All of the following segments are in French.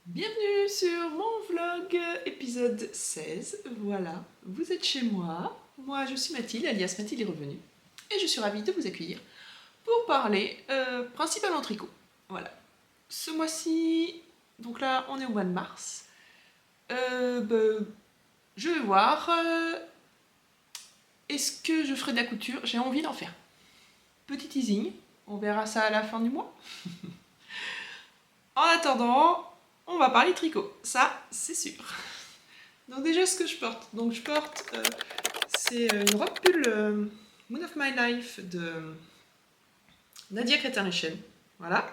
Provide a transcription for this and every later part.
Bienvenue sur mon vlog épisode 16, voilà, vous êtes chez moi, moi je suis Mathilde, alias Mathilde est revenue, et je suis ravie de vous accueillir pour parler principalement tricot, voilà. Ce mois-ci, donc là on est au mois de mars, je vais voir, est-ce que je ferai de la couture, j'ai envie d'en faire. Petit teasing, on verra ça à la fin du mois. En attendant, on va parler tricot, ça c'est sûr. Donc déjà ce que je porte, donc je porte, c'est une robe pull Moon of My Life de Nadia Cretin-Richen, voilà.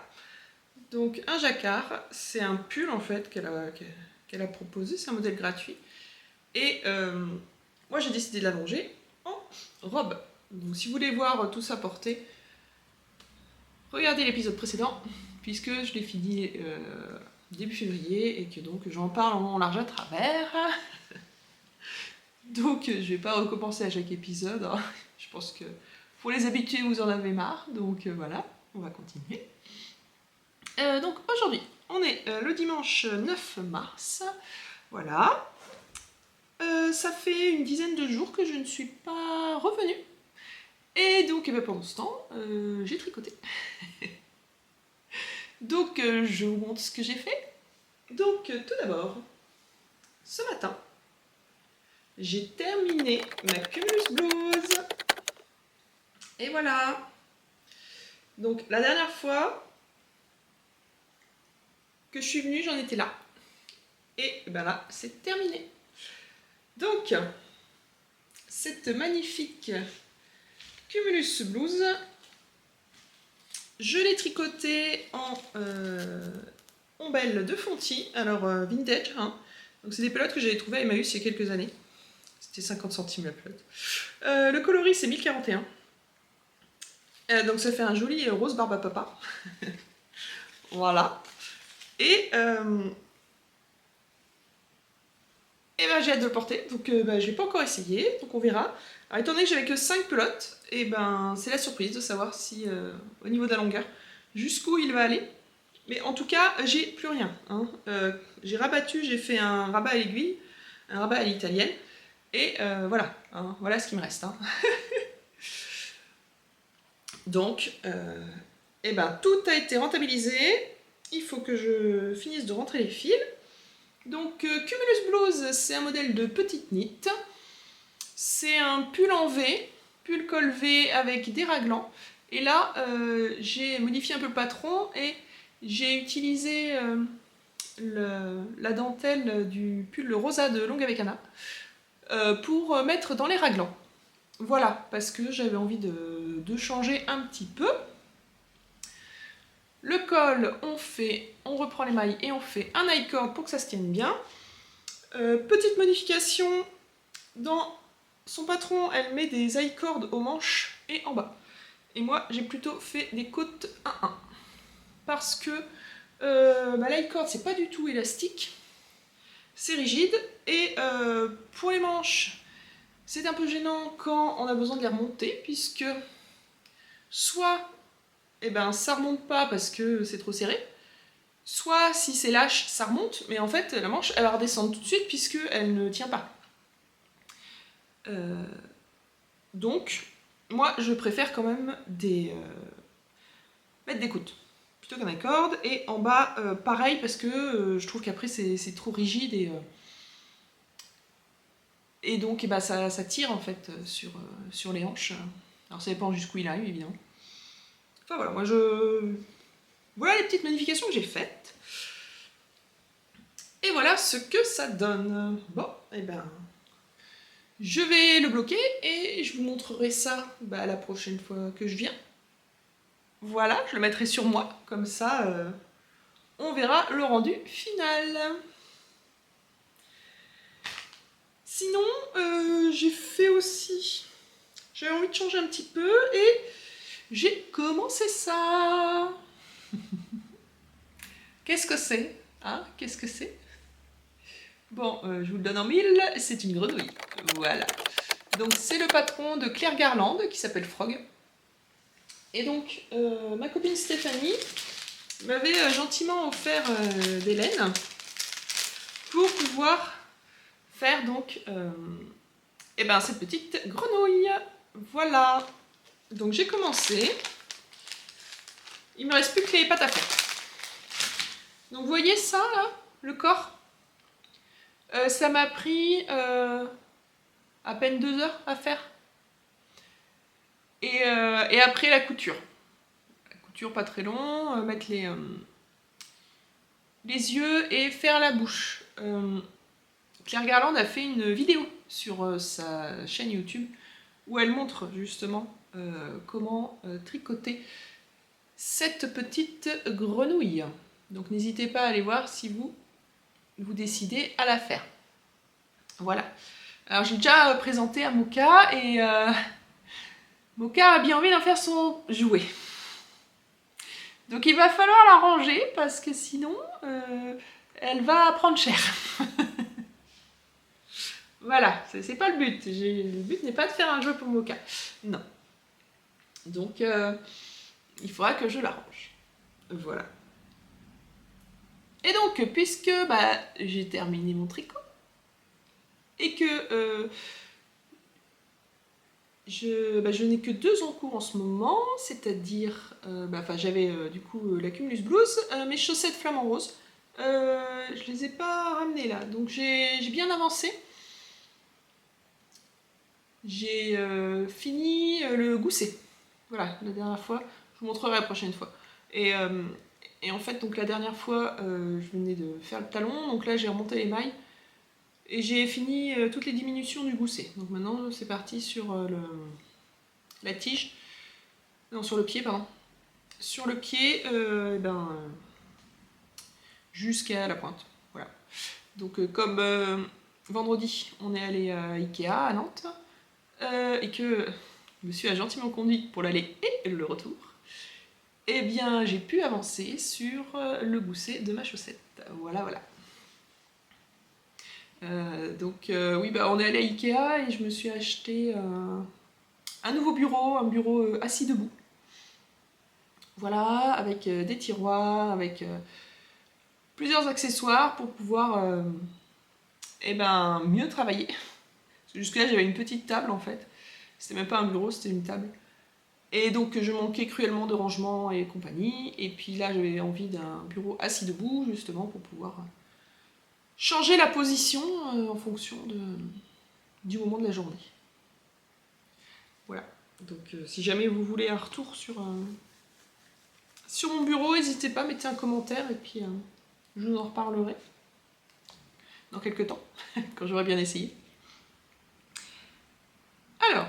Donc un jacquard, c'est un pull en fait qu'elle a proposé, c'est un modèle gratuit. Et moi j'ai décidé de l'allonger en robe. Donc si vous voulez voir tout ça porté, regardez l'épisode précédent, puisque je l'ai fini début février et que donc j'en parle en large à travers. Donc je vais pas recommencer à chaque épisode, hein. Je pense que pour les habitués vous en avez marre, donc voilà, on va continuer. Donc aujourd'hui, on est le dimanche 9 mars, voilà. Ça fait une dizaine de jours que je ne suis pas revenue. Et donc pendant ce temps, j'ai tricoté. Donc je vous montre ce que j'ai fait. Donc tout d'abord, ce matin, j'ai terminé ma Cumulus Blouse. Et voilà. Donc la dernière fois que je suis venue, j'en étais là. Et ben là, c'est terminé. Donc, cette magnifique Cumulus Blouse, je l'ai tricotée en ombelle de Fonty, alors vintage, hein. Donc c'est des pelotes que j'avais trouvées à Emmaüs il y a quelques années. C'était 50 centimes la pelote. Le coloris c'est 1041. Donc ça fait un joli rose barbe à papa. Voilà. Et ben, j'ai hâte de le porter, donc je ne l'ai pas encore essayé, donc on verra. Alors, étant donné que j'avais que 5 pelotes, et ben c'est la surprise de savoir si au niveau de la longueur, jusqu'où il va aller. Mais en tout cas, j'ai plus rien, hein. J'ai rabattu, j'ai fait un rabat à l'aiguille, un rabat à l'italienne, et voilà, hein, voilà ce qui me reste, hein. Donc, et ben tout a été rentabilisé, il faut que je finisse de rentrer les fils. Donc Cumulus Blouse, c'est un modèle de petite knit. C'est un pull en V, pull col V avec des raglans. Et là, j'ai modifié un peu le patron et j'ai utilisé la dentelle du pull rosa de Longue avec Anna pour mettre dans les raglans. Voilà, parce que j'avais envie de changer un petit peu. Le col, on reprend les mailles et on fait un high cord pour que ça se tienne bien. Petite modification, dans son patron, elle met des high cords aux manches et en bas. Et moi, j'ai plutôt fait des côtes 1-1. Parce que l'high cord, c'est pas du tout élastique. C'est rigide. Et pour les manches, c'est un peu gênant quand on a besoin de les remonter, puisque soit ça remonte pas parce que c'est trop serré, soit si c'est lâche, ça remonte, mais en fait la manche elle va redescendre tout de suite puisqu'elle ne tient pas. Donc, moi je préfère quand même mettre des côtes plutôt qu'un accord, et en bas pareil parce que je trouve qu'après c'est trop rigide et donc ça tire en fait sur les hanches. Alors ça dépend jusqu'où il arrive évidemment. Enfin voilà, voilà les petites modifications que j'ai faites. Et voilà ce que ça donne. Bon, et je vais le bloquer et je vous montrerai ça la prochaine fois que je viens. Voilà, je le mettrai sur moi, comme ça on verra le rendu final. j'ai fait aussi... J'avais envie de changer un petit peu et j'ai commencé ça. Qu'est-ce que c'est? Hein? Qu'est-ce que c'est? Bon, je vous le donne en mille, c'est une grenouille. Voilà. Donc c'est le patron de Claire Garland qui s'appelle Frog. Et donc ma copine Stéphanie m'avait gentiment offert des laines pour pouvoir faire donc cette petite grenouille. Voilà. Donc j'ai commencé. Il me reste plus que les pattes à faire. Donc vous voyez ça là, le corps, ça m'a pris à peine 2 heures à faire. Et après la couture. La couture pas très long, mettre les yeux et faire la bouche. Claire Garland a fait une vidéo sur sa chaîne YouTube où elle montre justement comment tricoter cette petite grenouille. Donc n'hésitez pas à aller voir si vous décidez à la faire. Voilà. Alors j'ai déjà présenté à Moka et Moka a bien envie d'en faire son jouet. Donc il va falloir la ranger parce que sinon elle va prendre cher. Voilà, c'est pas le but. Le but n'est pas de faire un jouet pour Moka. Non. Donc il faudra que je la range. Voilà. Et donc, puisque j'ai terminé mon tricot et que je n'ai que 2 en cours en ce moment, c'est-à-dire, j'avais du coup la Cumulus Blues, mes chaussettes flamant rose, je les ai pas ramenées là, donc j'ai bien avancé. J'ai fini le gousset, voilà, la dernière fois, je vous montrerai la prochaine fois. Et en fait, donc la dernière fois, je venais de faire le talon, donc là j'ai remonté les mailles, et j'ai fini toutes les diminutions du gousset. Donc maintenant c'est parti sur la tige, non sur le pied pardon. Sur le pied, jusqu'à la pointe. Voilà. Donc comme vendredi on est allé à Ikea à Nantes, et que monsieur a gentiment conduit pour l'aller et le retour, eh bien j'ai pu avancer sur le gousset de ma chaussette. Voilà, voilà. Oui, on est allé à Ikea et je me suis acheté un nouveau bureau, un bureau assis debout. Voilà, avec des tiroirs, avec plusieurs accessoires pour pouvoir mieux travailler. Jusque-là, j'avais une petite table en fait. C'était même pas un bureau, c'était une table. Et donc, je manquais cruellement de rangement et compagnie. Et puis là, j'avais envie d'un bureau assis debout, justement, pour pouvoir changer la position en fonction du moment de la journée. Voilà. Donc, si jamais vous voulez un retour sur mon bureau, n'hésitez pas, mettez un commentaire et puis je vous en reparlerai dans quelques temps, quand j'aurai bien essayé. Alors,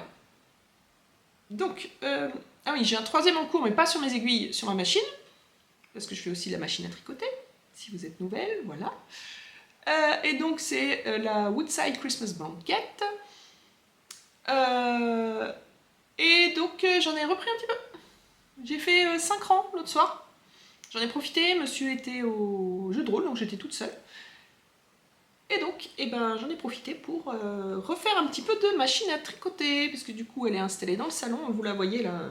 donc, ah oui, j'ai un 3e en cours, mais pas sur mes aiguilles, sur ma machine, parce que je fais aussi la machine à tricoter, si vous êtes nouvelle, voilà. Et donc, c'est la Woodside Christmas Blanket. Et donc, j'en ai repris un petit peu. J'ai fait 5 rangs l'autre soir. J'en ai profité, monsieur était au jeu de rôle, donc j'étais toute seule. Et donc, j'en ai profité pour refaire un petit peu de machine à tricoter, parce que du coup, elle est installée dans le salon, vous la voyez là,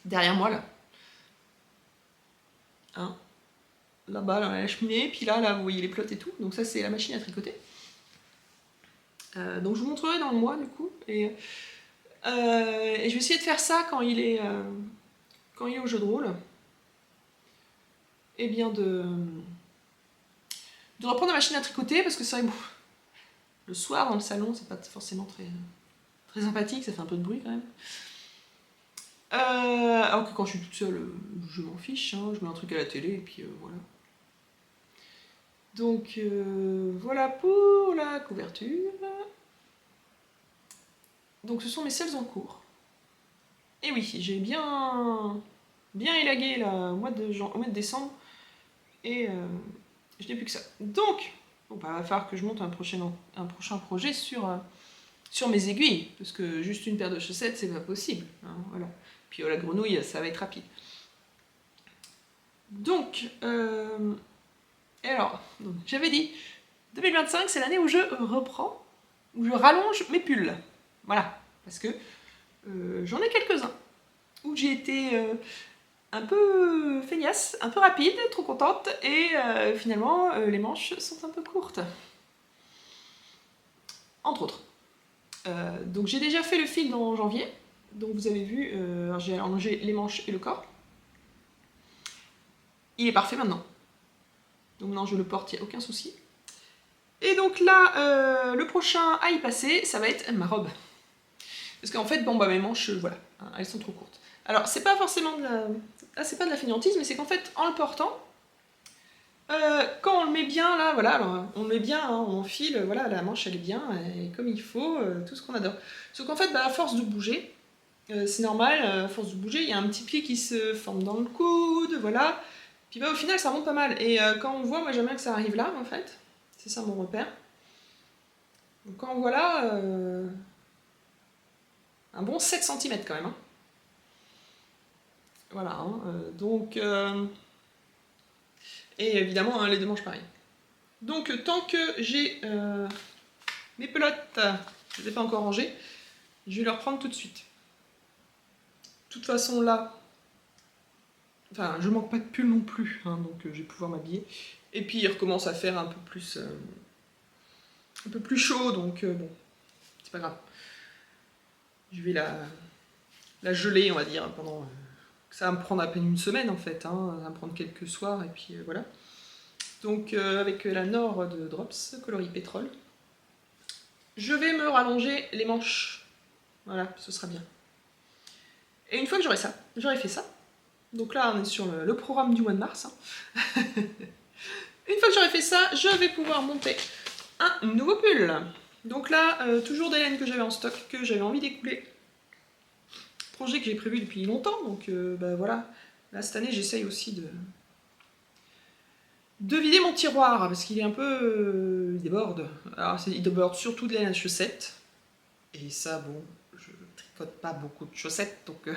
derrière moi, là. Hein, là-bas, là, la cheminée, puis là, vous voyez les plots et tout, donc ça, c'est la machine à tricoter. Donc, je vous montrerai dans le mois, du coup, et je vais essayer de faire ça quand il est au jeu de rôle. Et bien de reprendre la machine à tricoter, parce que c'est vrai, le soir dans le salon, c'est pas forcément très, très sympathique, ça fait un peu de bruit quand même. Alors que quand je suis toute seule, je m'en fiche, hein, je mets un truc à la télé et puis voilà. Donc voilà pour la couverture. Donc ce sont mes seuls en cours. Et oui, j'ai bien élagué là, au mois de décembre et je n'ai plus que ça. Donc, il va falloir que je monte un prochain projet sur sur mes aiguilles, parce que juste une paire de chaussettes, c'est pas possible. Hein, voilà. Puis la grenouille, ça va être rapide. Donc, et alors, j'avais dit, 2025, c'est l'année où je reprends, où je rallonge mes pulls. Voilà, parce que j'en ai quelques-uns, où j'ai été un peu feignasse, un peu rapide, trop contente, et finalement, les manches sont un peu courtes. Entre autres. Donc j'ai déjà fait le fil en janvier, donc vous avez vu, j'ai allongé les manches et le corps. Il est parfait maintenant. Donc maintenant je le porte, il n'y a aucun souci. Et donc là, le prochain à y passer, ça va être ma robe. Parce qu'en fait, bon bah mes manches, voilà, hein, elles sont trop courtes. Alors c'est pas forcément de la... Ah, c'est pas de la fainéantise, mais c'est qu'en fait, en le portant, quand on le met bien là, voilà, alors on le met bien, hein, on enfile, voilà, la manche elle est bien, et comme il faut, tout ce qu'on adore. Sauf qu'en fait, bah, à force de bouger, c'est normal, à force de bouger, il y a un petit pli qui se forme dans le coude, voilà. Puis bah, au final, ça monte pas mal. Et quand on voit, moi j'aime bien que ça arrive là, en fait. C'est ça mon repère. Donc quand on voit là, un bon 7 cm quand même. Hein. Voilà, hein, donc... et évidemment, hein, les deux manches pareil. Donc tant que j'ai mes pelotes, je ne les ai pas encore rangées, je vais les reprendre tout de suite. De toute façon là, enfin je manque pas de pull non plus, hein, donc je vais pouvoir m'habiller. Et puis il recommence à faire un peu plus chaud, donc bon, c'est pas grave. Je vais la geler, on va dire, pendant... ça va me prendre à peine une semaine en fait, hein, ça va me prendre quelques soirs, et puis voilà. Donc avec la Nord de Drops, coloris pétrole, je vais me rallonger les manches. Voilà, ce sera bien. Et une fois que j'aurai fait ça, donc là on est sur le programme du mois de mars, hein. Une fois que j'aurai fait ça, je vais pouvoir monter un nouveau pull. Donc là, toujours des laines que j'avais en stock, que j'avais envie d'écouler. Projet que j'ai prévu depuis longtemps, donc bah voilà. Là cette année j'essaye aussi de vider mon tiroir, parce qu'il est un peu... il déborde. Alors il déborde surtout de laine à chaussettes. Et ça, bon, je tricote pas beaucoup de chaussettes, donc...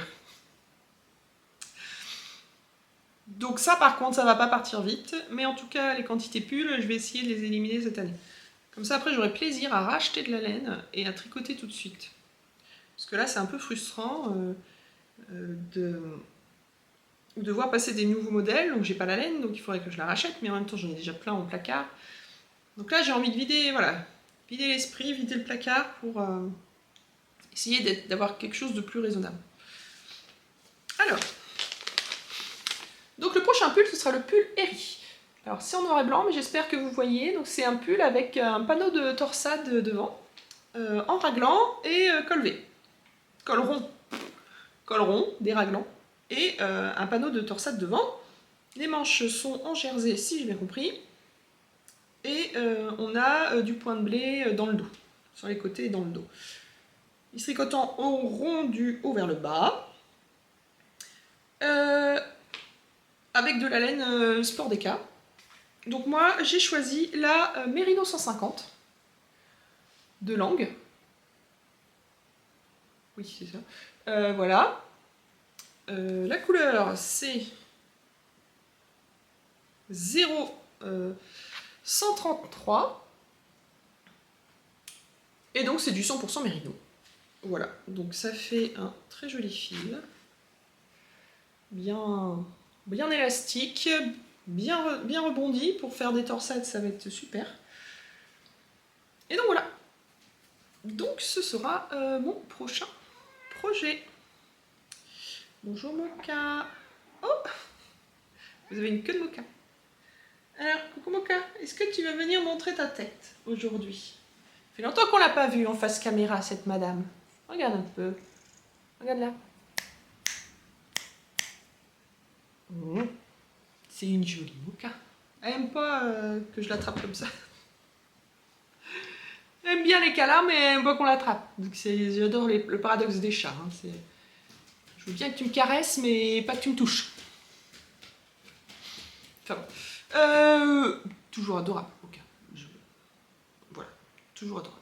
Donc ça par contre ça va pas partir vite, mais en tout cas les quantités pulls, je vais essayer de les éliminer cette année. Comme ça après j'aurai plaisir à racheter de la laine et à tricoter tout de suite. Parce que là c'est un peu frustrant de devoir passer des nouveaux modèles, donc j'ai pas la laine, donc il faudrait que je la rachète, mais en même temps j'en ai déjà plein au placard. Donc là j'ai envie de vider, voilà, vider l'esprit, vider le placard pour essayer d'avoir quelque chose de plus raisonnable. Alors, donc le prochain pull, ce sera le pull Eri. Alors c'est en noir et blanc, mais j'espère que vous voyez. Donc c'est un pull avec un panneau de torsade devant, en raglan et col V. Col rond, déraglant, et un panneau de torsade devant. Les manches sont en jersey, si j'ai bien compris. Et on a du point de blé dans le dos, sur les côtés et dans le dos. Il se tricote en rond du haut vers le bas. Avec de la laine Sport Deca. Donc moi j'ai choisi la Merino 150 de Langue. Oui c'est ça. Voilà. La couleur c'est 0,133. Et donc c'est du 100% Merino. Voilà, donc ça fait un très joli fil. Bien élastique, bien rebondi. Pour faire des torsades, ça va être super. Et donc voilà. Donc ce sera mon prochain projet. Bonjour Moka. Oh, vous avez une queue de Moka. Alors, coucou Moka, est-ce que tu vas venir montrer ta tête aujourd'hui? Ça fait longtemps qu'on l'a pas vue en face caméra, cette madame. Regarde un peu. Regarde là. Mmh. C'est une jolie Moka. Elle aime pas que je l'attrape comme ça. Elle aime bien les câlins, mais elle aime pas qu'on l'attrape. J'adore le paradoxe des chats. Hein. Je veux bien que tu me caresses, mais pas que tu me touches. Enfin bon. Toujours adorable, Moka. Voilà, toujours adorable.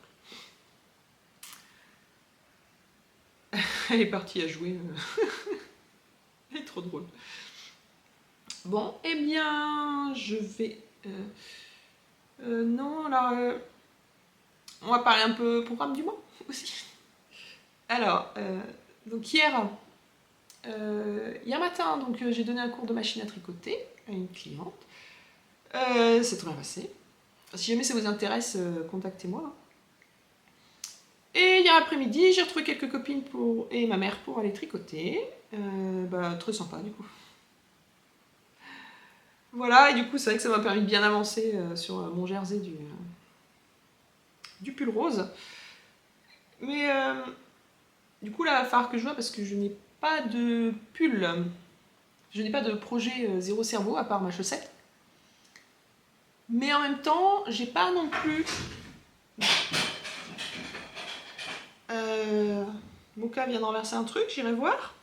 Elle est partie à jouer. Elle est trop drôle. Bon, eh bien, je vais... non, alors... on va parler un peu programme du mois aussi. Alors, donc hier matin, donc j'ai donné un cours de machine à tricoter à une cliente. C'est très bien passé. Si jamais ça vous intéresse, contactez-moi. Et hier après-midi, j'ai retrouvé quelques copines et ma mère pour aller tricoter. Très sympa du coup. Voilà, et du coup, c'est vrai que ça m'a permis de bien avancer sur mon jersey du pull rose. Mais du coup, là, il va falloir que je vois parce que je n'ai pas de pull. Je n'ai pas de projet zéro cerveau à part ma chaussette. Mais en même temps, j'ai pas non plus... Moka vient de renverser un truc, j'irai voir.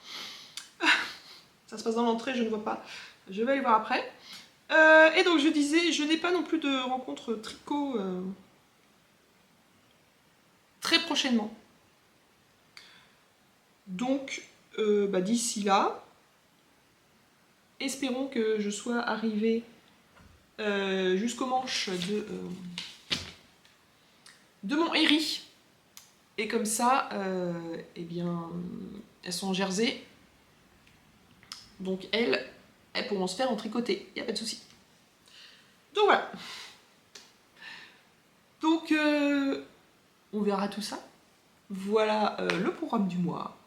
Ça se passe dans l'entrée, je ne vois pas. Je vais aller voir après. Et donc je disais, je n'ai pas non plus de rencontre tricot très prochainement. Donc d'ici là, espérons que je sois arrivée jusqu'aux manches de mon Eri. Et comme ça, eh bien, elles sont en jersey. Donc elles pourront se faire en tricoter, il n'y a pas de souci. Donc voilà. Donc on verra tout ça. Voilà le programme du mois.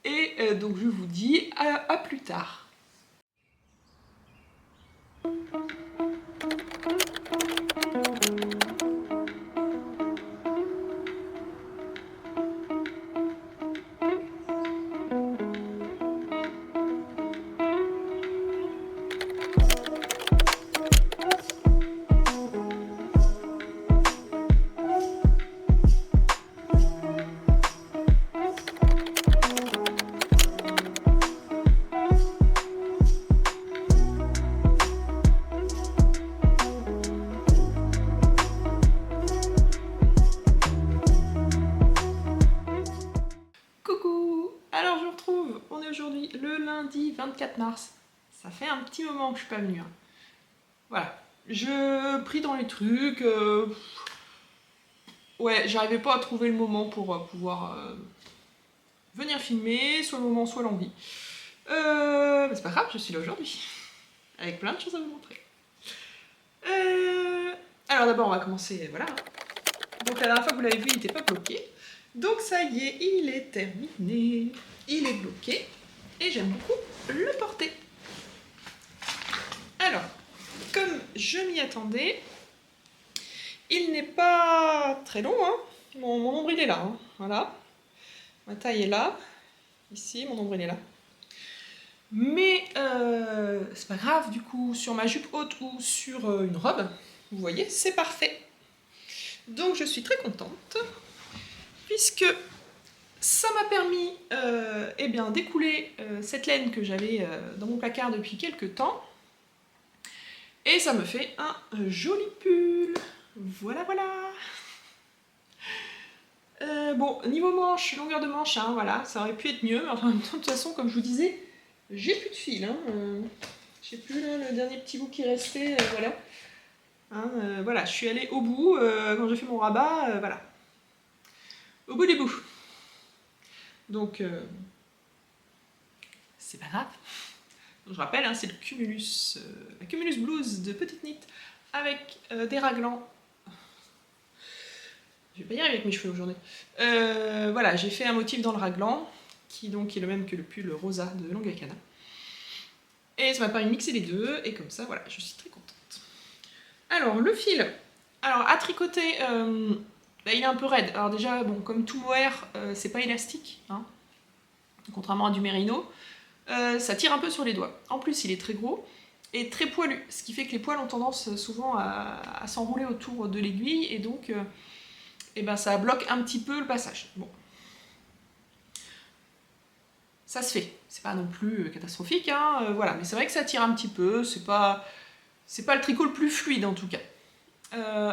Et donc je vous dis à plus tard. Alors je vous retrouve, on est aujourd'hui le lundi 24 mars. Ça fait un petit moment que je suis pas venue. Voilà, je pris dans les trucs. Ouais, j'arrivais pas à trouver le moment pour pouvoir venir filmer, soit le moment, soit l'envie. Mais c'est pas grave, je suis là aujourd'hui. Avec plein de choses à vous montrer. Alors d'abord on va commencer, voilà. Donc la dernière fois que vous l'avez vu, il n'était pas bloqué. Donc ça y est, il est terminé. Il est bloqué. Et j'aime beaucoup le porter. Alors, comme je m'y attendais, il n'est pas très long. Hein. Mon nombril est là. Hein. Voilà. Ma taille est là. Ici, mon nombril est là. Mais c'est pas grave, du coup, sur ma jupe haute ou sur une robe, vous voyez, c'est parfait. Donc je suis très contente, puisque ça m'a permis eh bien, d'écouler cette laine que j'avais dans mon placard depuis quelques temps. Et ça me fait un joli pull. Voilà, voilà. Bon, niveau manche, longueur de manche, hein, voilà, ça aurait pu être mieux. Mais enfin, de toute façon, comme je vous disais, j'ai plus de fil. Hein, je sais plus, là, le dernier petit bout qui restait, voilà. Hein, voilà, je suis allée au bout quand j'ai fait mon rabat, voilà. Au bout des bouts. Donc, c'est pas grave. Donc, je rappelle, hein, c'est le Cumulus, la Cumulus Blues de Petite Knit avec des raglans. Je vais pas y arriver avec mes cheveux aujourd'hui. Voilà, j'ai fait un motif dans le raglan, qui donc est le même que le pull rosa de Longacana. Et ça m'a permis de mixer les deux, et comme ça, voilà, je suis très contente. Alors, le fil. Alors, à tricoter, il est un peu raide. Alors déjà, bon, comme tout mohair, c'est pas élastique, hein, contrairement à du mérino. Ça tire un peu sur les doigts. En plus, il est très gros et très poilu, ce qui fait que les poils ont tendance souvent à s'enrouler autour de l'aiguille, et donc eh ben, ça bloque un petit peu le passage. Bon. Ça se fait, c'est pas non plus catastrophique, hein, voilà, mais c'est vrai que ça tire un petit peu, c'est pas le tricot le plus fluide en tout cas.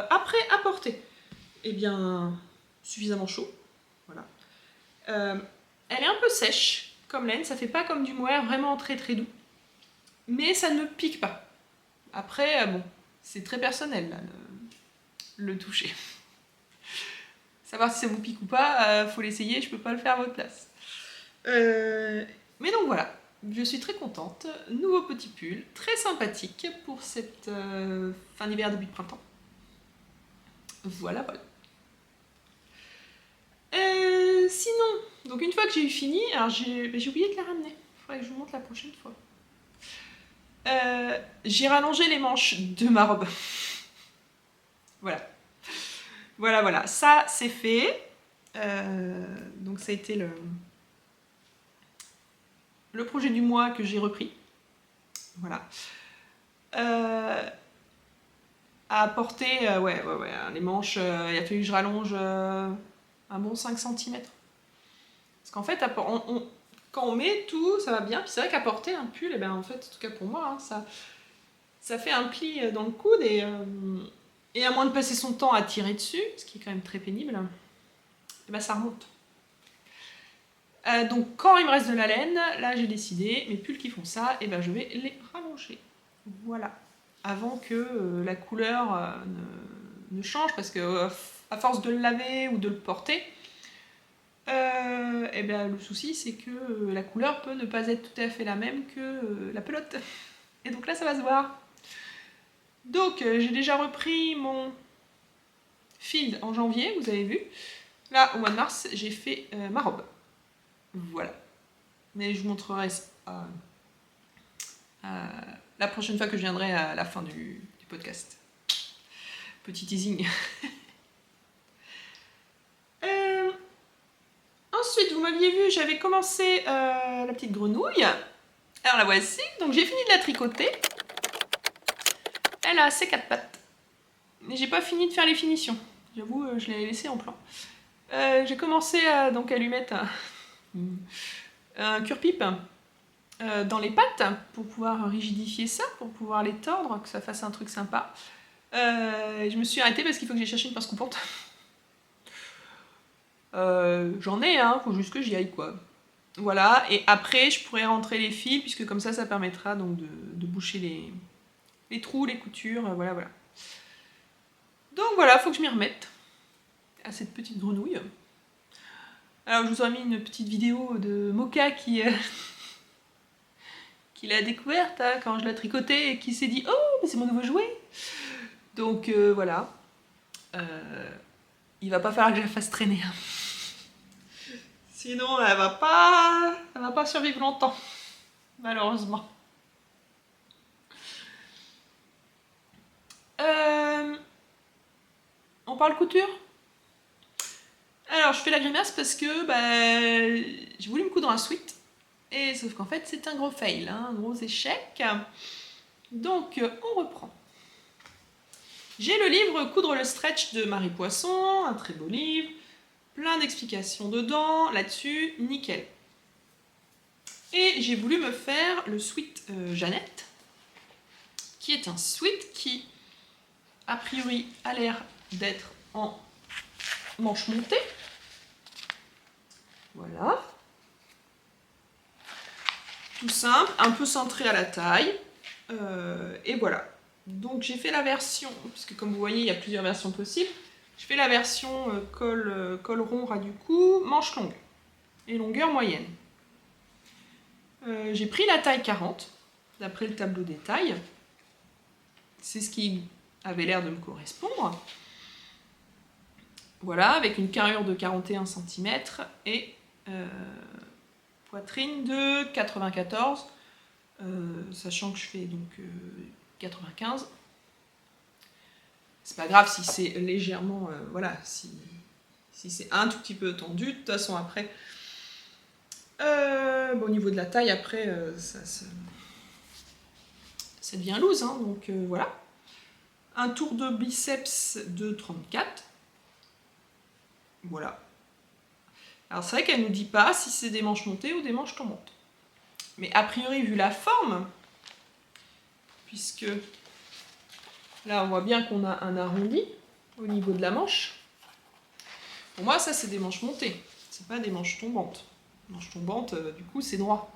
Après, à porter, eh bien, suffisamment chaud, voilà. Elle est un peu sèche comme laine, ça fait pas comme du mohair vraiment très très doux. Mais ça ne pique pas. Après, bon, c'est très personnel là, le toucher. Savoir si ça vous pique ou pas, faut l'essayer, je peux pas le faire à votre place. Mais donc voilà, je suis très contente. Nouveau petit pull, très sympathique pour cette fin d'hiver, début de printemps. Voilà, voilà. Sinon, donc une fois que j'ai eu fini, alors j'ai oublié de la ramener. Il faudrait que je vous montre la prochaine fois. J'ai rallongé les manches de ma robe. Voilà. Voilà, voilà. Ça, c'est fait. Donc ça a été le projet du mois que j'ai repris. Voilà. À porter, ouais, les manches, il a fallu que je rallonge un bon 5 cm. Parce qu'en fait, quand on met tout, ça va bien. Puis c'est vrai qu'à porter un pull, et ben, en fait, en tout cas pour moi, hein, ça fait un pli dans le coude et à moins de passer son temps à tirer dessus, ce qui est quand même très pénible, et ben, ça remonte. Donc quand il me reste de la laine, là j'ai décidé, mes pulls qui font ça, et ben, je vais les rallonger. Voilà. Avant que la couleur ne change, parce que à force de le laver ou de le porter, et bien, le souci c'est que la couleur peut ne pas être tout à fait la même que la pelote. Et donc là ça va se voir. Donc j'ai déjà repris mon field en janvier, vous avez vu. Là au mois de mars j'ai fait ma robe. Voilà. Mais je vous montrerai la prochaine fois que je viendrai à la fin du podcast. Petit teasing. Ensuite, vous m'aviez vu, j'avais commencé la petite grenouille. Alors la voici. Donc j'ai fini de la tricoter. Elle a ses 4 pattes. Mais j'ai pas fini de faire les finitions. J'avoue, je l'ai laissée en plan. J'ai commencé donc à lui mettre un cure-pipe dans les pattes pour pouvoir rigidifier ça, pour pouvoir les tordre, que ça fasse un truc sympa. Je me suis arrêtée parce qu'il faut que j'aille chercher une pince coupante. J'en ai, hein, faut juste que j'y aille, quoi. Voilà, et après je pourrais rentrer les fils, puisque comme ça permettra donc de boucher les trous, les coutures, voilà, voilà. Donc voilà, faut que je m'y remette à cette petite grenouille. Alors je vous aurais mis une petite vidéo de Moka qui l'a découverte hein, quand je l'ai tricotée et qui s'est dit « Oh, mais c'est mon nouveau jouet !» Donc voilà. Il va pas falloir que je la fasse traîner. Hein. Sinon, elle va pas survivre longtemps, malheureusement. On parle couture? Alors, je fais la grimace parce que j'ai voulu me coudre un sweat. Et sauf qu'en fait, c'est un gros fail, hein, un gros échec. Donc, on reprend. J'ai le livre Coudre le stretch de Marie Poisson, un très beau livre. Plein d'explications dedans, là-dessus, nickel. Et j'ai voulu me faire le sweat Jeannette, qui est un sweat qui, a priori, a l'air d'être en manche montée. Voilà. Tout simple, un peu centré à la taille. Et voilà. Donc j'ai fait la version, puisque comme vous voyez, il y a plusieurs versions possibles. Je fais la version col rond ras du cou, manche longue et longueur moyenne. J'ai pris la taille 40, d'après le tableau des tailles. C'est ce qui avait l'air de me correspondre. Voilà, avec une carrure de 41 cm et poitrine de 94, sachant que je fais donc 95. C'est pas grave si c'est légèrement, voilà, si c'est un tout petit peu tendu. De toute façon, après, au niveau de la taille, après, ça devient loose, hein, donc voilà. Un tour de biceps de 34. Voilà. Alors c'est vrai qu'elle ne nous dit pas si c'est des manches montées ou des manches tombantes. Mais a priori, vu la forme, puisque là on voit bien qu'on a un arrondi au niveau de la manche, pour moi ça c'est des manches montées, c'est pas des manches tombantes. Manche tombante, du coup, c'est droit.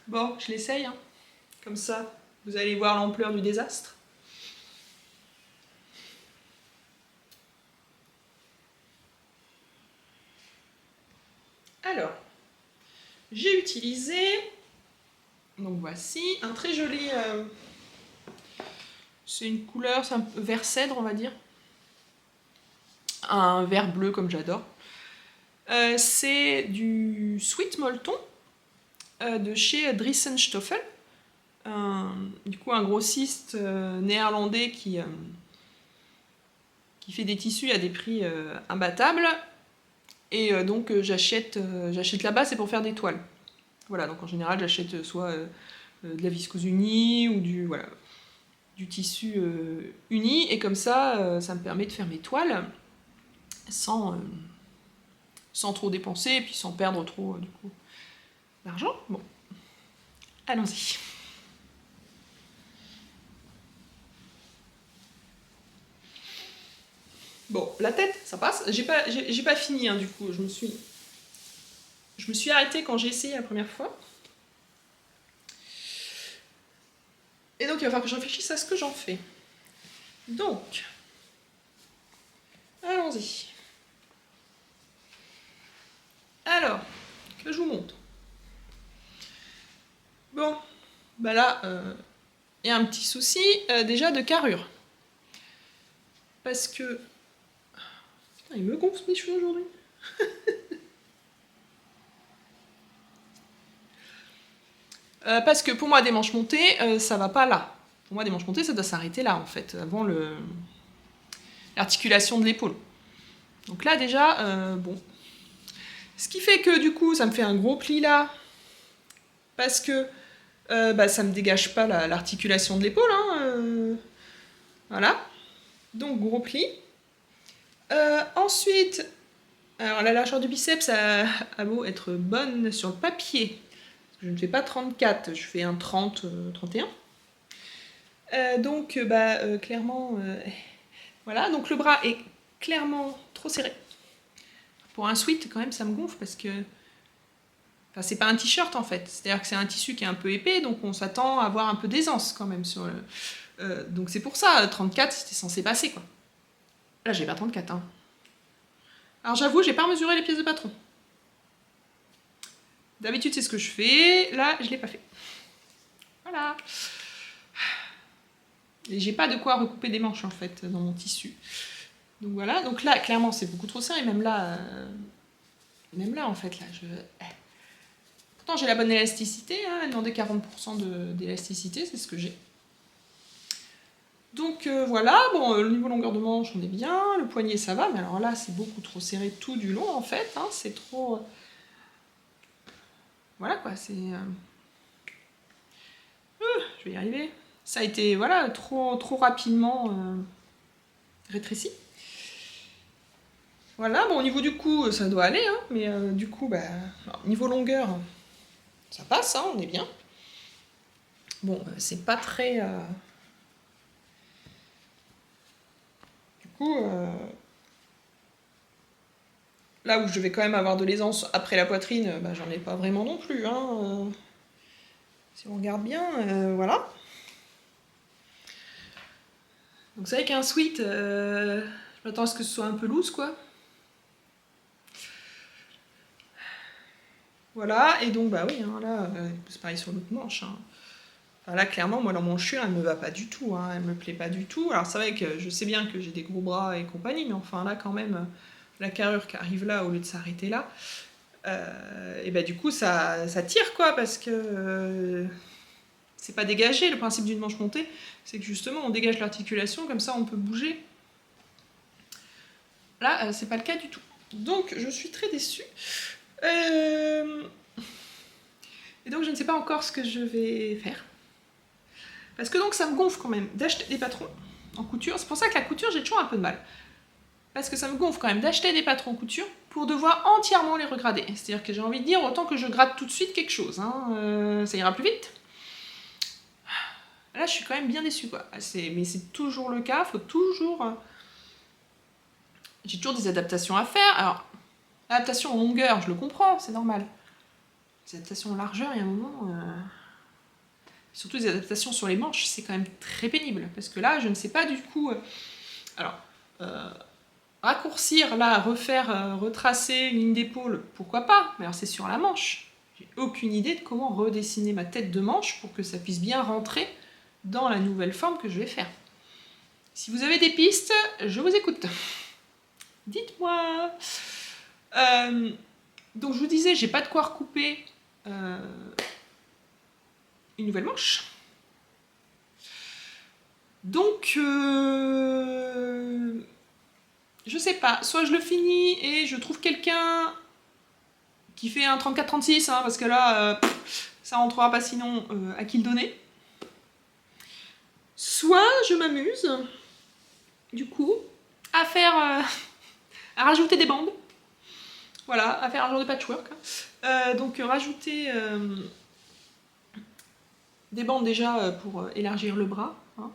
Bon, je l'essaye, hein. Comme ça, vous allez voir l'ampleur du désastre. Alors, j'ai utilisé, donc voici, un très joli, c'est une couleur, c'est un peu vert cèdre, on va dire. Un vert bleu comme j'adore. C'est du Sweet Molton de chez Drissenstoffel. Du coup, un grossiste néerlandais qui fait des tissus à des prix imbattables. Et donc j'achète là-bas, c'est pour faire des toiles. Voilà, donc en général j'achète soit de la viscose unie ou du tissu uni, et comme ça, ça me permet de faire mes toiles sans trop dépenser et puis sans perdre trop du coup d'argent. Bon, allons-y. Bon, la tête, ça passe. J'ai pas fini, hein, du coup. Je me suis arrêtée quand j'ai essayé la première fois. Et donc, il va falloir que je réfléchisse à ce que j'en fais. Donc, allons-y. Alors, que je vous montre. Bon, bah là, il y a un petit souci déjà de carrure. Parce que... Putain, il me gonfle mes cheveux aujourd'hui. Parce que pour moi, des manches montées, ça va pas là. Pour moi, des manches montées, ça doit s'arrêter là, en fait, avant l'articulation de l'épaule. Donc là, déjà, bon. Ce qui fait que, du coup, ça me fait un gros pli là, parce que bah, ça me dégage pas l'articulation de l'épaule, hein, voilà. Donc, gros pli. Ensuite, alors la largeur du biceps a beau être bonne sur le papier. Je ne fais pas 34, je fais un 30, 31. Donc, clairement, voilà. Donc le bras est clairement trop serré. Pour un sweat, quand même, ça me gonfle parce que... Enfin, c'est pas un t-shirt en fait. C'est-à-dire que c'est un tissu qui est un peu épais, donc on s'attend à avoir un peu d'aisance quand même sur le... donc c'est pour ça, 34, c'était censé passer, quoi. Là, j'ai pas 34, hein. Alors j'avoue, j'ai pas mesuré les pièces de patron. D'habitude, c'est ce que je fais. Là, je l'ai pas fait. Voilà. Et j'ai pas de quoi recouper des manches, en fait, dans mon tissu. Donc voilà. Donc là, clairement, c'est beaucoup trop serré. Même là, en fait, là, je... Pourtant, j'ai la bonne élasticité. Hein. Elle demandait 40% d'élasticité. C'est ce que j'ai. Donc voilà. Bon, le niveau longueur de manche, on est bien. Le poignet, ça va. Mais alors là, c'est beaucoup trop serré tout du long, en fait. Hein. C'est trop... Voilà, quoi. C'est... je vais y arriver. Ça a été, voilà, trop rapidement rétréci. Voilà, bon, au niveau du cou, ça doit aller, hein, mais du coup, bah, alors, niveau longueur, ça passe, hein, on est bien. Bon, c'est pas très... Du coup, là où je vais quand même avoir de l'aisance après la poitrine, bah, j'en ai pas vraiment non plus, hein. Si on regarde bien, voilà. Donc c'est vrai qu'un sweat, je m'attends à ce que ce soit un peu loose, quoi. Voilà, et donc, bah oui, hein, là, c'est pareil sur l'autre manche. Hein. Enfin, là, clairement, moi, dans mon chur, elle me va pas du tout, hein, elle me plaît pas du tout. Alors, c'est vrai que je sais bien que j'ai des gros bras et compagnie, mais enfin, là, quand même, la carrure qui arrive là, au lieu de s'arrêter là, et bah, du coup, ça tire, quoi, parce que c'est pas dégagé. Le principe d'une manche montée, c'est que justement, on dégage l'articulation, comme ça, on peut bouger. Là, c'est pas le cas du tout. Donc, je suis très déçue. Et donc je ne sais pas encore ce que je vais faire. Parce que donc ça me gonfle quand même d'acheter des patrons en couture. C'est pour ça que la couture, j'ai toujours un peu de mal. Parce que ça me gonfle quand même d'acheter des patrons en couture pour devoir entièrement les regrader. C'est-à-dire que j'ai envie de dire, autant que je grade tout de suite quelque chose, hein, ça ira plus vite. Là, je suis quand même bien déçue, quoi. Mais c'est toujours le cas, faut toujours j'ai toujours des adaptations à faire. Alors, l'adaptation en longueur, je le comprends, c'est normal. Les adaptations en largeur, il y a un moment... Surtout les adaptations sur les manches, c'est quand même très pénible. Parce que là, je ne sais pas du coup... Alors, raccourcir, là, refaire, retracer une ligne d'épaule, pourquoi pas? Mais alors c'est sur la manche. J'ai aucune idée de comment redessiner ma tête de manche pour que ça puisse bien rentrer dans la nouvelle forme que je vais faire. Si vous avez des pistes, je vous écoute. Dites-moi. Donc je vous disais, j'ai pas de quoi recouper une nouvelle manche. Donc, je sais pas, soit je le finis et je trouve quelqu'un qui fait un 34-36, hein, parce que là, ça rentrera pas sinon à qui le donner. Soit je m'amuse, du coup, à faire, à rajouter des bandes. Voilà, à faire un genre de patchwork. Donc rajouter des bandes déjà pour élargir le bras. Hein.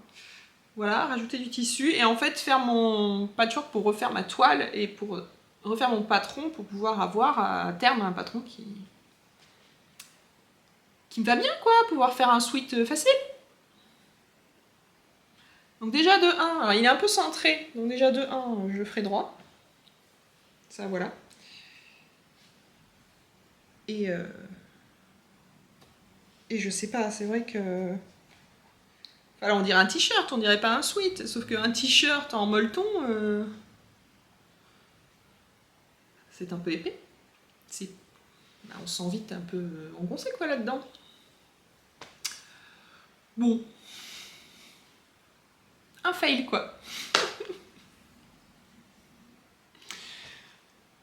Voilà, rajouter du tissu et en fait faire mon patchwork pour refaire ma toile et pour refaire mon patron pour pouvoir avoir à terme un patron qui me va bien quoi, pouvoir faire un sweat facile. Donc déjà de 1, alors il est un peu centré, donc déjà de 1 je le ferai droit. Ça voilà. Et je sais pas, c'est vrai que... Alors on dirait un t-shirt, on dirait pas un sweat, sauf qu'un t-shirt en molleton, c'est un peu épais. Bah, on se sent vite un peu engoncé quoi là-dedans. Bon. Un fail quoi.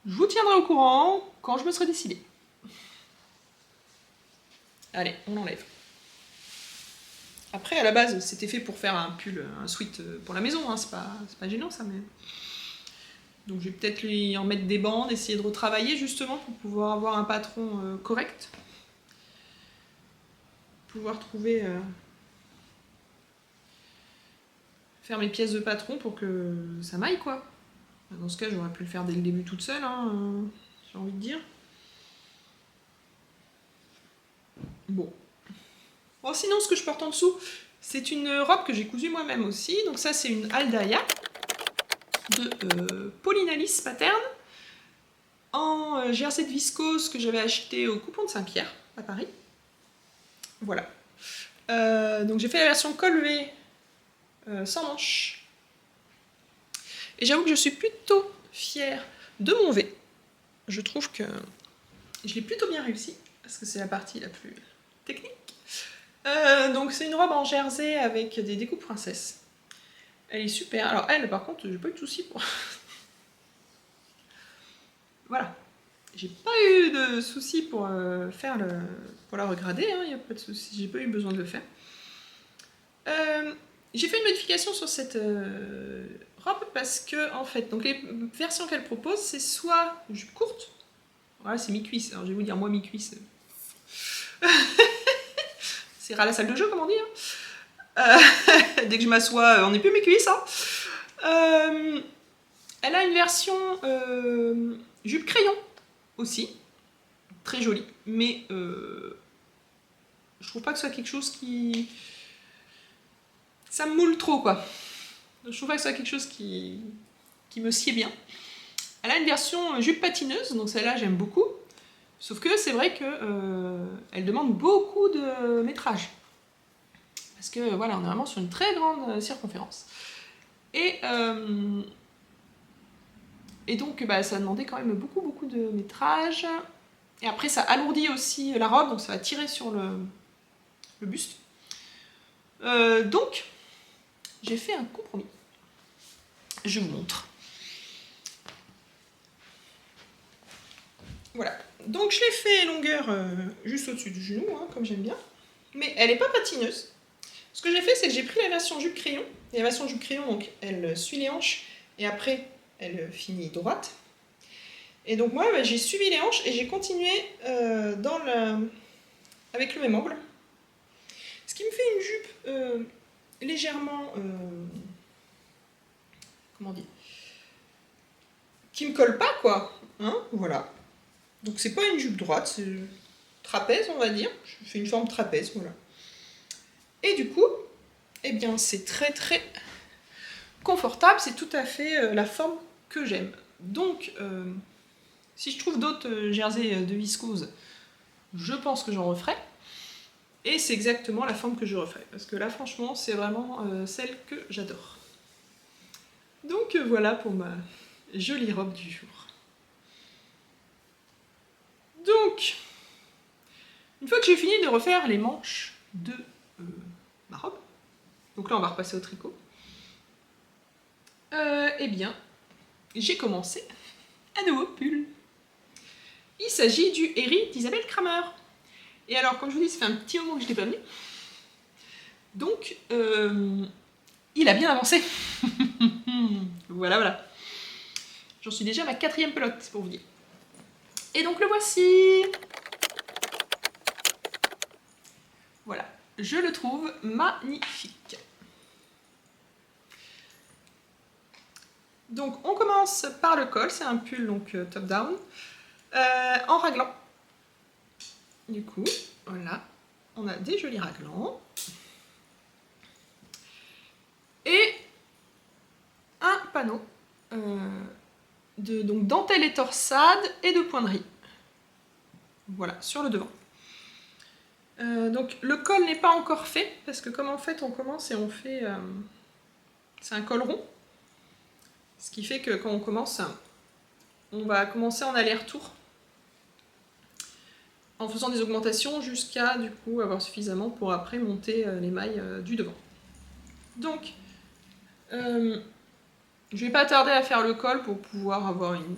Je vous tiendrai au courant quand je me serai décidée. Allez, on l'enlève. Après, à la base, c'était fait pour faire un pull, un sweat pour la maison, hein. C'est pas gênant ça, mais... Donc je vais peut-être lui en mettre des bandes, essayer de retravailler justement pour pouvoir avoir un patron correct. Pouvoir trouver... faire mes pièces de patron pour que ça m'aille quoi. Dans ce cas, j'aurais pu le faire dès le début toute seule, hein, j'ai envie de dire. Bon. Bon, sinon, ce que je porte en dessous, c'est une robe que j'ai cousue moi-même aussi. Donc ça, c'est une Aldaya de Pauline Alice Pattern en jersey de viscose que j'avais acheté au Coupon de Saint-Pierre à Paris. Voilà. Donc j'ai fait la version col V sans manches. Et j'avoue que je suis plutôt fière de mon V. Je trouve que je l'ai plutôt bien réussi, parce que c'est la partie la plus technique. Donc c'est une robe en jersey avec des découpes princesses. Elle est super. Alors elle, par contre, j'ai pas eu de soucis pour... Voilà. J'ai pas eu de soucis pour pour la regrader, hein, y a pas de soucis, j'ai pas eu besoin de le faire. J'ai fait une modification sur cette robe parce que, en fait, donc les versions qu'elle propose, c'est soit jupe courte, voilà, c'est mi-cuisse, alors je vais vous dire, moi mi-cuisse, c'est ras la salle de jeu, comme on dit. Hein. Dès que je m'assois, on n'est plus mi-cuisse. Hein. Elle a une version jupe crayon aussi, très jolie, mais je trouve pas que ce soit quelque chose qui... Ça me moule trop, quoi. Je trouve pas que ce soit quelque chose qui me sied bien. Elle a une version jupe patineuse, donc celle-là j'aime beaucoup. Sauf que c'est vrai que elle demande beaucoup de métrage. Parce que voilà, on est vraiment sur une très grande circonférence. Et donc bah, ça a demandé quand même beaucoup de métrage. Et après ça alourdit aussi la robe, donc ça va tirer sur le buste. Donc j'ai fait un compromis. Je vous montre. Voilà. Donc je l'ai fait longueur juste au-dessus du genou, hein, comme j'aime bien. Mais elle n'est pas patineuse. Ce que j'ai fait, c'est que j'ai pris la version jupe crayon. Et la version jupe crayon, donc, elle suit les hanches et après, elle finit droite. Et donc moi, bah, j'ai suivi les hanches et j'ai continué avec le même angle. Ce qui me fait une jupe légèrement... comment dire, me colle pas, quoi. Hein, voilà. Donc c'est pas une jupe droite, c'est trapèze, on va dire. Je fais une forme trapèze, voilà. Et du coup, eh bien c'est très très confortable, c'est tout à fait la forme que j'aime. Donc, si je trouve d'autres jerseys de viscose, je pense que j'en referai. Et c'est exactement la forme que je referai. Parce que là, franchement, c'est vraiment celle que j'adore. Donc voilà pour ma jolie robe du jour. Donc, une fois que j'ai fini de refaire les manches de ma robe, donc là on va repasser au tricot, eh bien, j'ai commencé un nouveau pull. Il s'agit du Herry d'Isabelle Kramer. Et alors, comme je vous dis, ça fait un petit moment que je ne l'ai pas mis. Donc, il a bien avancé. Voilà, voilà. J'en suis déjà à ma 4e pelote, c'est pour vous dire. Et donc le voici. Voilà, je le trouve magnifique. Donc on commence par le col, c'est un pull donc top down, en raglan. Du coup, voilà, on a des jolis raglans. Et un panneau de donc, dentelle et torsade et de pointerie. Voilà, sur le devant. Donc le col n'est pas encore fait, parce que comme en fait on commence et on fait... c'est un col rond. Ce qui fait que quand on commence, on va commencer en aller-retour en faisant des augmentations jusqu'à du coup avoir suffisamment pour après monter les mailles du devant. Donc, je vais pas tarder à faire le col pour pouvoir avoir une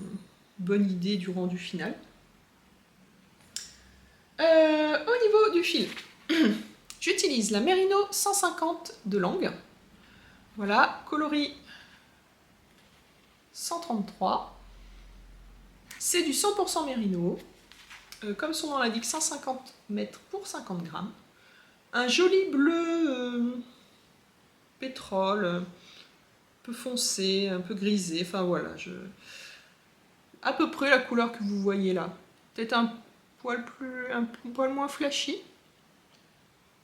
bonne idée du rendu final. Au niveau du fil, j'utilise la Merino 150 de langue. Voilà, coloris 133. C'est du 100% Merino. Comme son nom l'indique, 150 mètres pour 50 grammes. Un joli bleu pétrole, un peu foncé, un peu grisé, enfin voilà, à peu près la couleur que vous voyez là. Peut-être un poil moins flashy.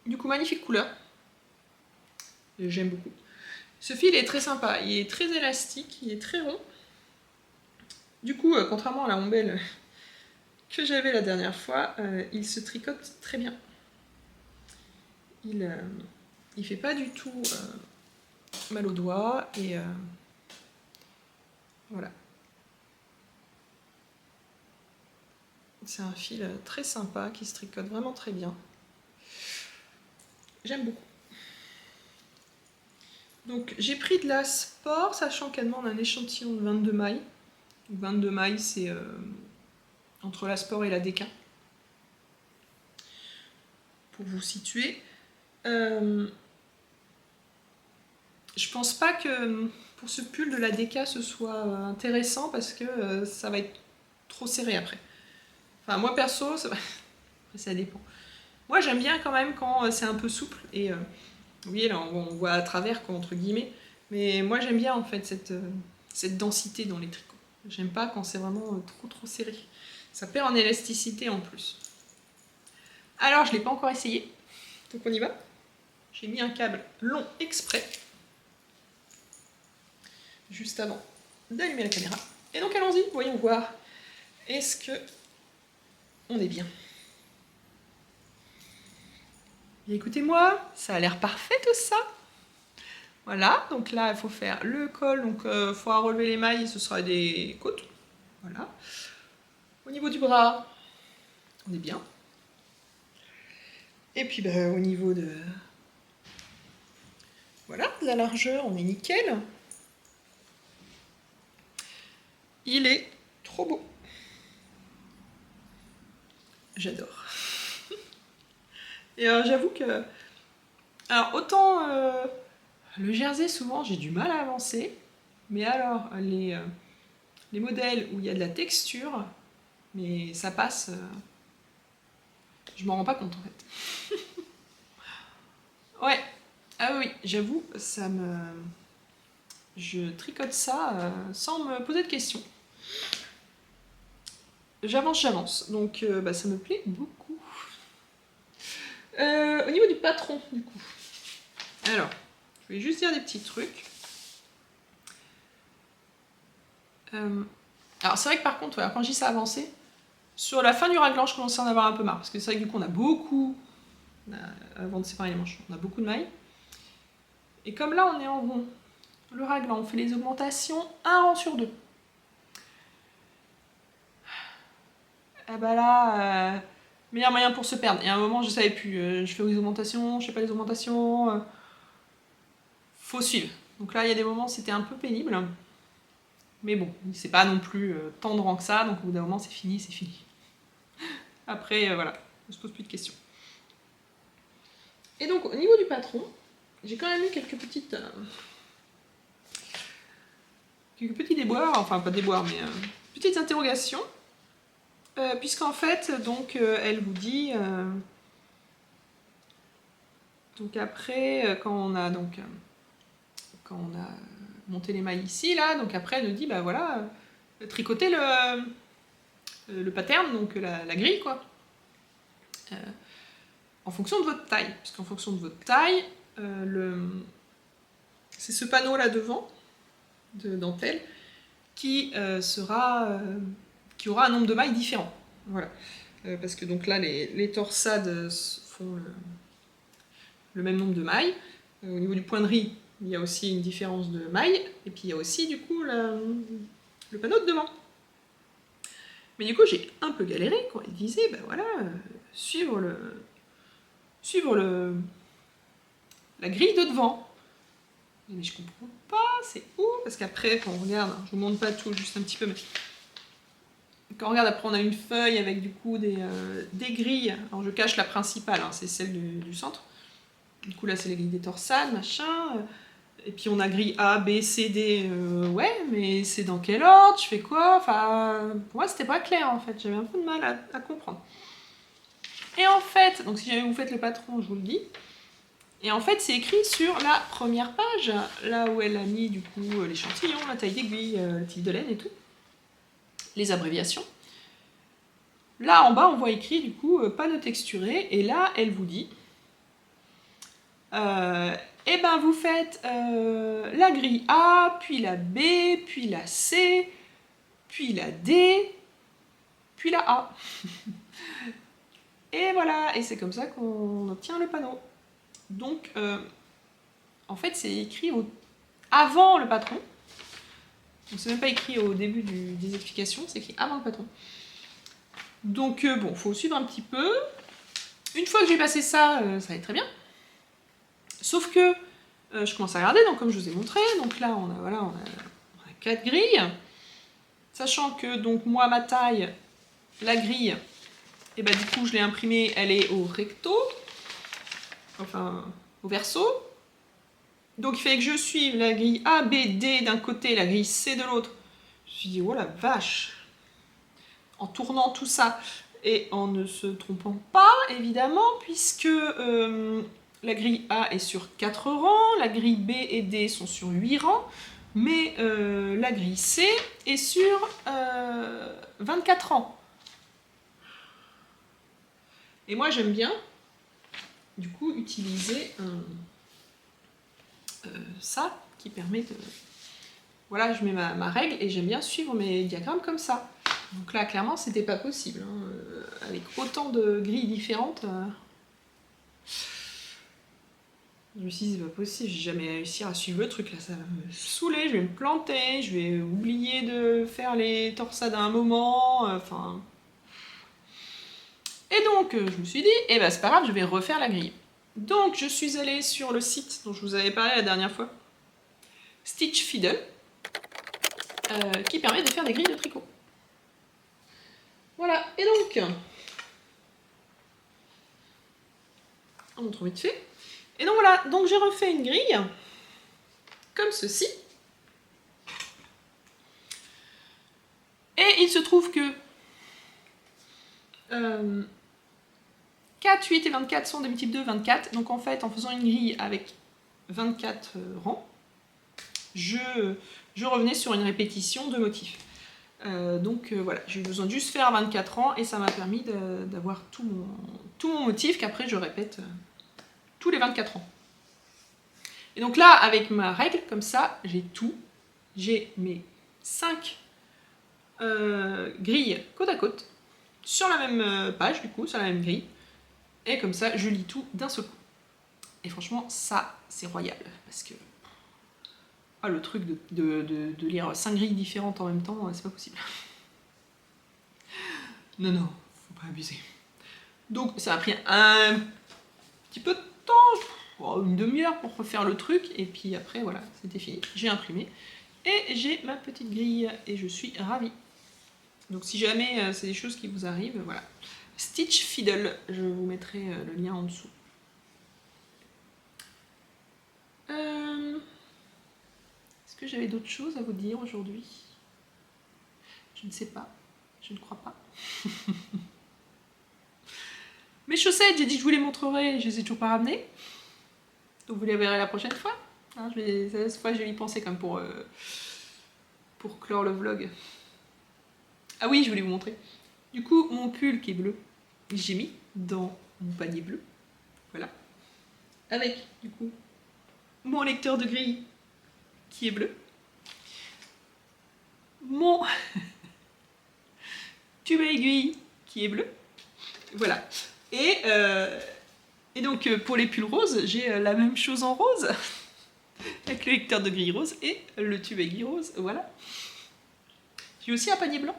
Du coup, magnifique couleur. J'aime beaucoup. Ce fil est très sympa, il est très élastique, il est très rond. Du coup, contrairement à la ombelle que j'avais la dernière fois, il se tricote très bien. Il fait pas du tout mal aux doigts et voilà. C'est un fil très sympa qui se tricote vraiment très bien. J'aime beaucoup. Donc j'ai pris de la Sport, sachant qu'elle demande un échantillon de 22 mailles. 22 mailles, c'est entre la Sport et la DK. Pour vous situer. Je pense pas que pour ce pull de la DK ce soit intéressant parce que ça va être trop serré après. Enfin moi perso, ça dépend. Moi j'aime bien quand même quand c'est un peu souple et vous voyez là on voit à travers quoi, entre guillemets. Mais moi j'aime bien en fait cette densité dans les tricots. J'aime pas quand c'est vraiment trop serré. Ça perd en élasticité en plus. Alors je l'ai pas encore essayé, donc on y va. J'ai mis un câble long exprès juste avant d'allumer la caméra. Et donc allons-y, voyons voir. Est-ce que on est bien? Écoutez-moi, ça a l'air parfait tout ça. Voilà, donc là il faut faire le col, donc il faudra relever les mailles et ce sera des côtes. Voilà. Au niveau du bras, on est bien. Et puis au niveau de... Voilà, de la largeur, on est nickel. Il est trop beau. J'adore. Et j'avoue que... Alors autant le jersey, souvent j'ai du mal à avancer. Mais alors les modèles où il y a de la texture, mais ça passe... je m'en rends pas compte en fait. Ouais. Ah oui, j'avoue, ça me... Je tricote ça sans me poser de questions. J'avance. Donc bah, ça me plaît beaucoup. Au niveau du patron, du coup. Alors, je vais juste dire des petits trucs. Alors c'est vrai que par contre, voilà, quand je dis ça avancé, sur la fin du raglan, je commence à en avoir un peu marre. Parce que c'est vrai que du coup, on a beaucoup, avant de séparer les manches, on a beaucoup de mailles. Et comme là, on est en rond, le raglan, on fait les augmentations 1 rang sur 2. Ah bah là, meilleur moyen pour se perdre. Et à un moment, je savais plus. Je fais les augmentations, je fais pas les augmentations. Faut suivre. Donc là, il y a des moments, c'était un peu pénible. Mais bon, c'est pas non plus tant de rang que ça. Donc au bout d'un moment, c'est fini, c'est fini. Après, voilà, on se pose plus de questions. Et donc, au niveau du patron, j'ai quand même eu quelques petits déboires, enfin pas déboires, mais petites interrogations. Puisqu'en fait, donc, elle vous dit... donc après, quand on a monté les mailles ici, là, donc après, elle nous dit, bah voilà, tricoter le pattern, donc la grille, quoi. En fonction de votre taille. Puisqu'en fonction de votre taille, c'est ce panneau là devant, de dentelle, qui aura un nombre de mailles différent. Voilà. Parce que donc là, les torsades font le même nombre de mailles. Au niveau du point de riz, il y a aussi une différence de mailles. Et puis il y a aussi du coup le panneau de devant. Mais du coup, j'ai un peu galéré quand elle disait, ben voilà, suivre la grille de devant. Mais je comprends pas, c'est où? Parce qu'après, quand on regarde, je vous montre pas tout, juste un petit peu, mais quand on regarde, après on a une feuille avec du coup des grilles. Alors je cache la principale, hein, c'est celle du centre. Du coup là c'est les grilles des torsades, machin. Et puis on a grille A, B, C, D. Ouais, mais c'est dans quel ordre? Je fais quoi? Enfin, pour moi c'était pas clair en fait, j'avais un peu de mal à comprendre. Et en fait, donc si jamais vous faites le patron, je vous le dis. Et en fait, c'est écrit sur la première page, là où elle a mis du coup l'échantillon, la taille d'aiguille, le type de laine et tout, les abréviations. Là en bas, on voit écrit du coup panneau texturé, et là, elle vous dit eh ben vous faites la grille A, puis la B, puis la C, puis la D, puis la A. Et voilà, et c'est comme ça qu'on obtient le panneau. Donc, en fait, c'est écrit avant le patron. Donc, c'est même pas écrit au début des explications, c'est écrit avant le patron. Donc, bon, faut suivre un petit peu. Une fois que j'ai passé ça, ça va être très bien. Sauf que je commence à regarder, donc comme je vous ai montré, donc là, on a 4 grilles. Sachant que, donc, moi, ma taille, la grille, et bah, du coup, je l'ai imprimée, elle est au recto. Enfin, au verso. Donc il fallait que je suive la grille A, B, D d'un côté, la grille C de l'autre. Je me suis dit, oh la vache! En tournant tout ça et en ne se trompant pas, évidemment, puisque la grille A est sur 4 rangs, la grille B et D sont sur 8 rangs, mais la grille C est sur 24 rangs. Et moi, j'aime bien, du coup, utiliser ça qui permet de... Voilà, je mets ma règle et j'aime bien suivre mes diagrammes comme ça. Donc là, clairement, c'était pas possible. Hein. Avec autant de grilles différentes, je me suis dit, c'est pas possible, j'ai jamais réussi à suivre le truc. Là, ça va me saouler, je vais me planter, je vais oublier de faire les torsades à un moment. Enfin... Et donc, je me suis dit, eh ben c'est pas grave, je vais refaire la grille. Donc, je suis allée sur le site dont je vous avais parlé la dernière fois, Stitch Fiddle, qui permet de faire des grilles de tricot. Voilà, et donc, on montre vite fait. Et donc voilà, donc j'ai refait une grille, comme ceci. Et il se trouve que 4, 8 et 24 sont des multiples de 24. Donc en fait, en faisant une grille avec 24 rangs, je revenais sur une répétition de motifs. Donc voilà, j'ai eu besoin de juste faire 24 ans et ça m'a permis d'avoir tout mon motif qu'après je répète tous les 24 ans. Et donc là, avec ma règle, comme ça, j'ai tout. J'ai mes 5 grilles côte à côte, sur la même page du coup, sur la même grille. Et comme ça, je lis tout d'un seul coup. Et franchement, ça, c'est royal. Parce que le truc de lire 5 grilles différentes en même temps, c'est pas possible. Non, faut pas abuser. Donc ça a pris un petit peu de temps, une demi-heure pour refaire le truc, et puis après, voilà, c'était fini. J'ai imprimé, et j'ai ma petite grille, et je suis ravie. Donc si jamais c'est des choses qui vous arrivent, voilà. Stitch Fiddle, je vous mettrai le lien en dessous. Est-ce que j'avais d'autres choses à vous dire aujourd'hui? Je ne sais pas, je ne crois pas. Mes chaussettes, j'ai dit que je vous les montrerai, je les ai toujours pas ramenées. Donc vous les verrez la prochaine fois. Hein, cette fois, je vais y penser comme pour clore le vlog. Ah oui, je voulais vous montrer. Du coup, mon pull qui est bleu, j'ai mis dans mon panier bleu. Voilà. Avec, du coup, mon lecteur de grille qui est bleu. Mon tube à aiguille qui est bleu. Voilà. Et donc, pour les pulls roses, j'ai la même chose en rose. Avec le lecteur de grille rose et le tube à aiguille rose. Voilà. J'ai aussi un panier blanc.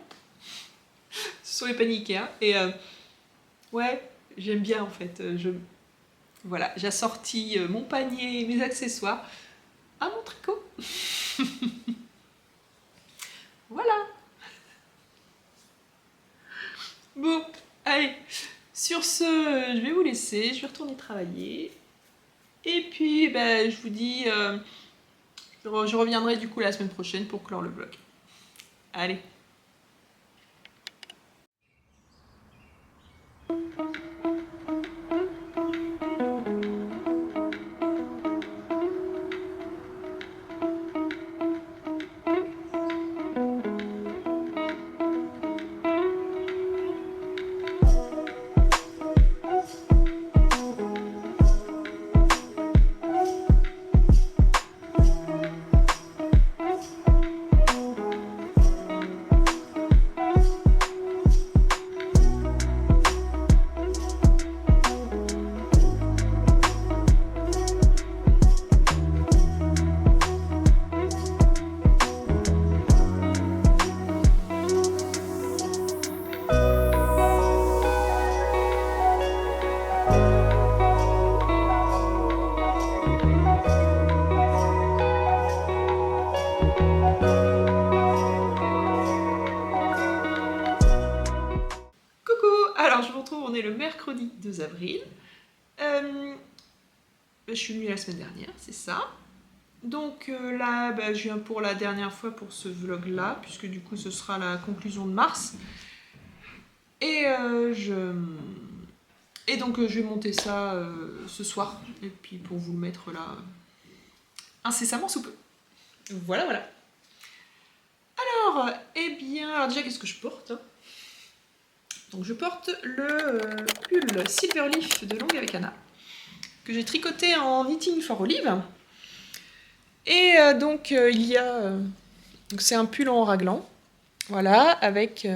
Ce sont les paniers Ikea. Et ouais, j'aime bien en fait. Voilà, j'ai assorti mon panier, mes accessoires à mon tricot. Voilà. Bon, allez. Sur ce, je vais vous laisser. Je vais retourner travailler. Et puis, ben, je vous dis... je reviendrai du coup la semaine prochaine pour clore le vlog. Allez. On est le mercredi 2 avril. Je suis venue la semaine dernière, c'est ça. Donc là, je viens pour la dernière fois pour ce vlog-là, puisque du coup ce sera la conclusion de mars. Et donc je vais monter ça ce soir, et puis pour vous le mettre là incessamment sous peu. Voilà, voilà. Alors, eh bien, alors déjà qu'est-ce que je porte? Donc je porte le pull Silverleaf de Longue avec Anna, que j'ai tricoté en Knitting for Olive. Et donc il y a... c'est un pull en raglan, voilà, avec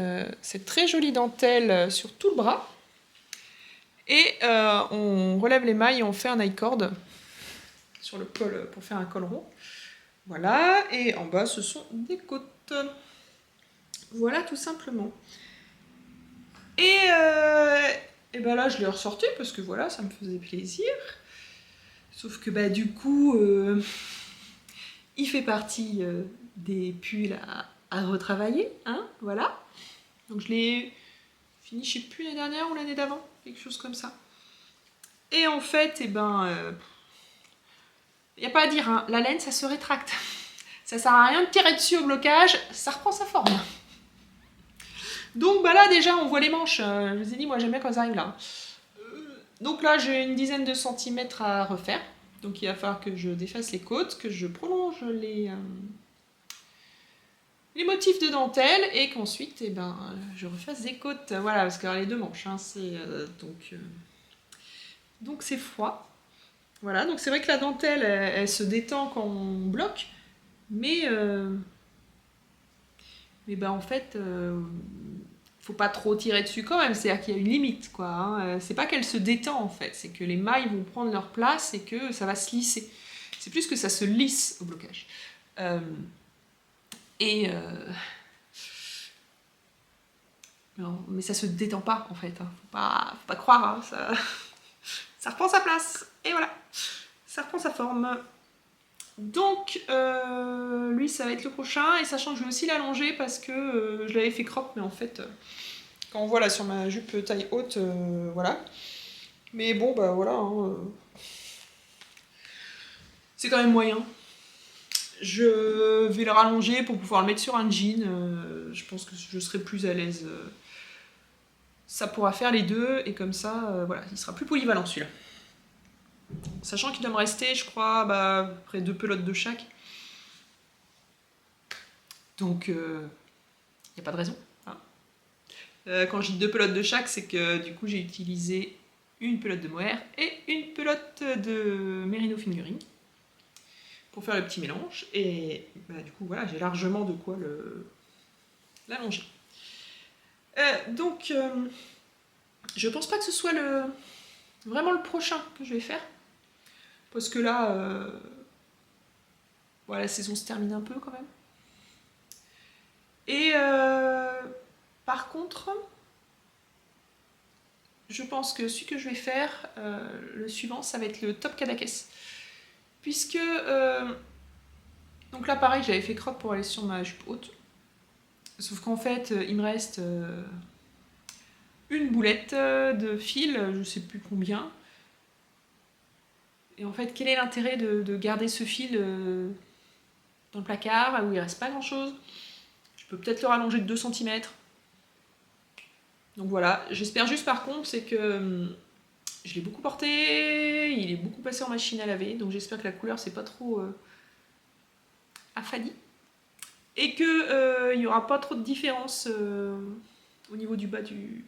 cette très jolie dentelle sur tout le bras. Et on relève les mailles et on fait un I-cord sur le col pour faire un col rond. Voilà, et en bas ce sont des côtes. Voilà tout simplement. Et ben là je l'ai ressorti parce que voilà, ça me faisait plaisir. Sauf que bah du coup, il fait partie des pulls à retravailler, hein, voilà. Donc je l'ai fini, je sais plus, l'année dernière ou l'année d'avant, quelque chose comme ça. Et en fait, eh ben, y a pas à dire, hein, la laine ça se rétracte. Ça sert à rien de tirer dessus au blocage, ça reprend sa forme. Donc bah là déjà on voit les manches, je vous ai dit moi j'aime bien quand ça arrive là. Donc là j'ai une dizaine de centimètres à refaire, donc il va falloir que je défasse les côtes, que je prolonge les les motifs de dentelle et qu'ensuite, eh ben, je refasse des côtes. Voilà, parce que les 2 manches, hein, c'est donc c'est froid. Voilà, donc c'est vrai que la dentelle, elle se détend quand on bloque, mais ben en fait, faut pas trop tirer dessus quand même, c'est-à-dire qu'il y a une limite, quoi. Hein. C'est pas qu'elle se détend en fait, c'est que les mailles vont prendre leur place et que ça va se lisser. C'est plus que ça se lisse au blocage. Non, mais ça se détend pas en fait. Hein. Faut pas croire, hein. Ça reprend sa place. Et voilà, ça reprend sa forme. Donc, lui, ça va être le prochain. Et sachant que je vais aussi l'allonger parce que je l'avais fait crop, mais en fait, quand on voit là sur ma jupe taille haute, voilà. Mais bon, bah voilà. Hein, c'est quand même moyen. Je vais le rallonger pour pouvoir le mettre sur un jean. Je pense que je serai plus à l'aise. Ça pourra faire les deux et comme ça, voilà, il sera plus polyvalent celui-là. Sachant qu'il doit me rester, je crois, à peu près 2 pelotes de chaque. Donc, il n'y a pas de raison. Hein. Quand je dis 2 pelotes de chaque, c'est que du coup, j'ai utilisé une pelote de mohair et une pelote de Merino Fingering pour faire le petit mélange. Et du coup, voilà, j'ai largement de quoi l'allonger. Donc, je pense pas que ce soit vraiment le prochain que je vais faire. Parce que là, voilà, la saison se termine un peu quand même. Et par contre, je pense que celui que je vais faire, le suivant, ça va être le top Kadakes. Puisque, donc là pareil, j'avais fait crop pour aller sur ma jupe haute. Sauf qu'en fait, il me reste une boulette de fil, je sais plus combien. Et en fait, quel est l'intérêt de garder ce fil dans le placard où il reste pas grand chose? Je peux peut-être le rallonger de 2 cm. Donc voilà, j'espère juste par contre, c'est que je l'ai beaucoup porté, il est beaucoup passé en machine à laver, donc j'espère que la couleur c'est pas trop affadie. Et qu'il n'y aura pas trop de différence au niveau du bas du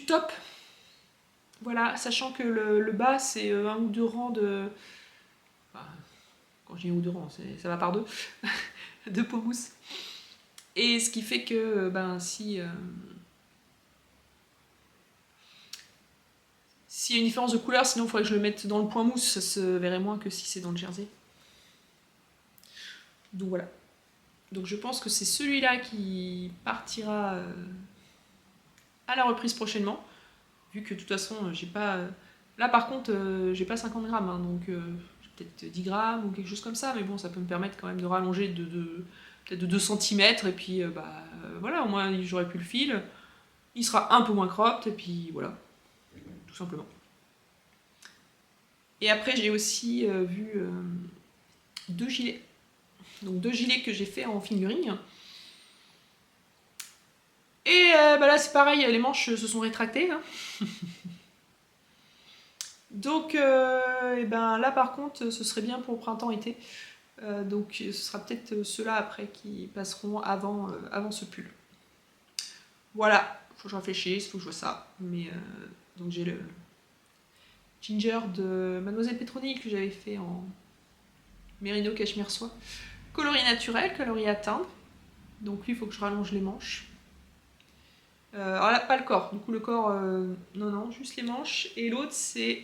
top. Voilà, sachant que le bas c'est 1 ou 2 rangs de... Enfin, quand je dis 1 ou 2 rangs, ça va par 2, de peau mousse. Et ce qui fait que s'il y a une différence de couleur, sinon il faudrait que je le mette dans le point mousse, ça se verrait moins que si c'est dans le jersey. Donc voilà. Donc je pense que c'est celui-là qui partira à la reprise prochainement, vu que de toute façon j'ai pas... Là par contre j'ai pas 50 grammes, hein, donc j'ai peut-être 10 grammes ou quelque chose comme ça, mais bon ça peut me permettre quand même de rallonger peut-être de 2 cm, et puis voilà, au moins j'aurai plus le fil, il sera un peu moins cropped, et puis voilà, tout simplement. Et après j'ai aussi vu 2 gilets. Donc 2 gilets que j'ai fait en fingering. Et là c'est pareil, les manches se sont rétractées. Hein. Donc là par contre ce serait bien pour printemps-été. Donc ce sera peut-être ceux-là après qui passeront avant ce pull. Voilà, faut que je réfléchisse, faut que je vois ça. Mais donc j'ai le ginger de Mademoiselle Petroni que j'avais fait en Merino Cachemire Soie. Coloris naturel, coloris à teindre. Donc lui il faut que je rallonge les manches. Alors là, pas le corps, du coup le corps, non, juste les manches. Et l'autre c'est...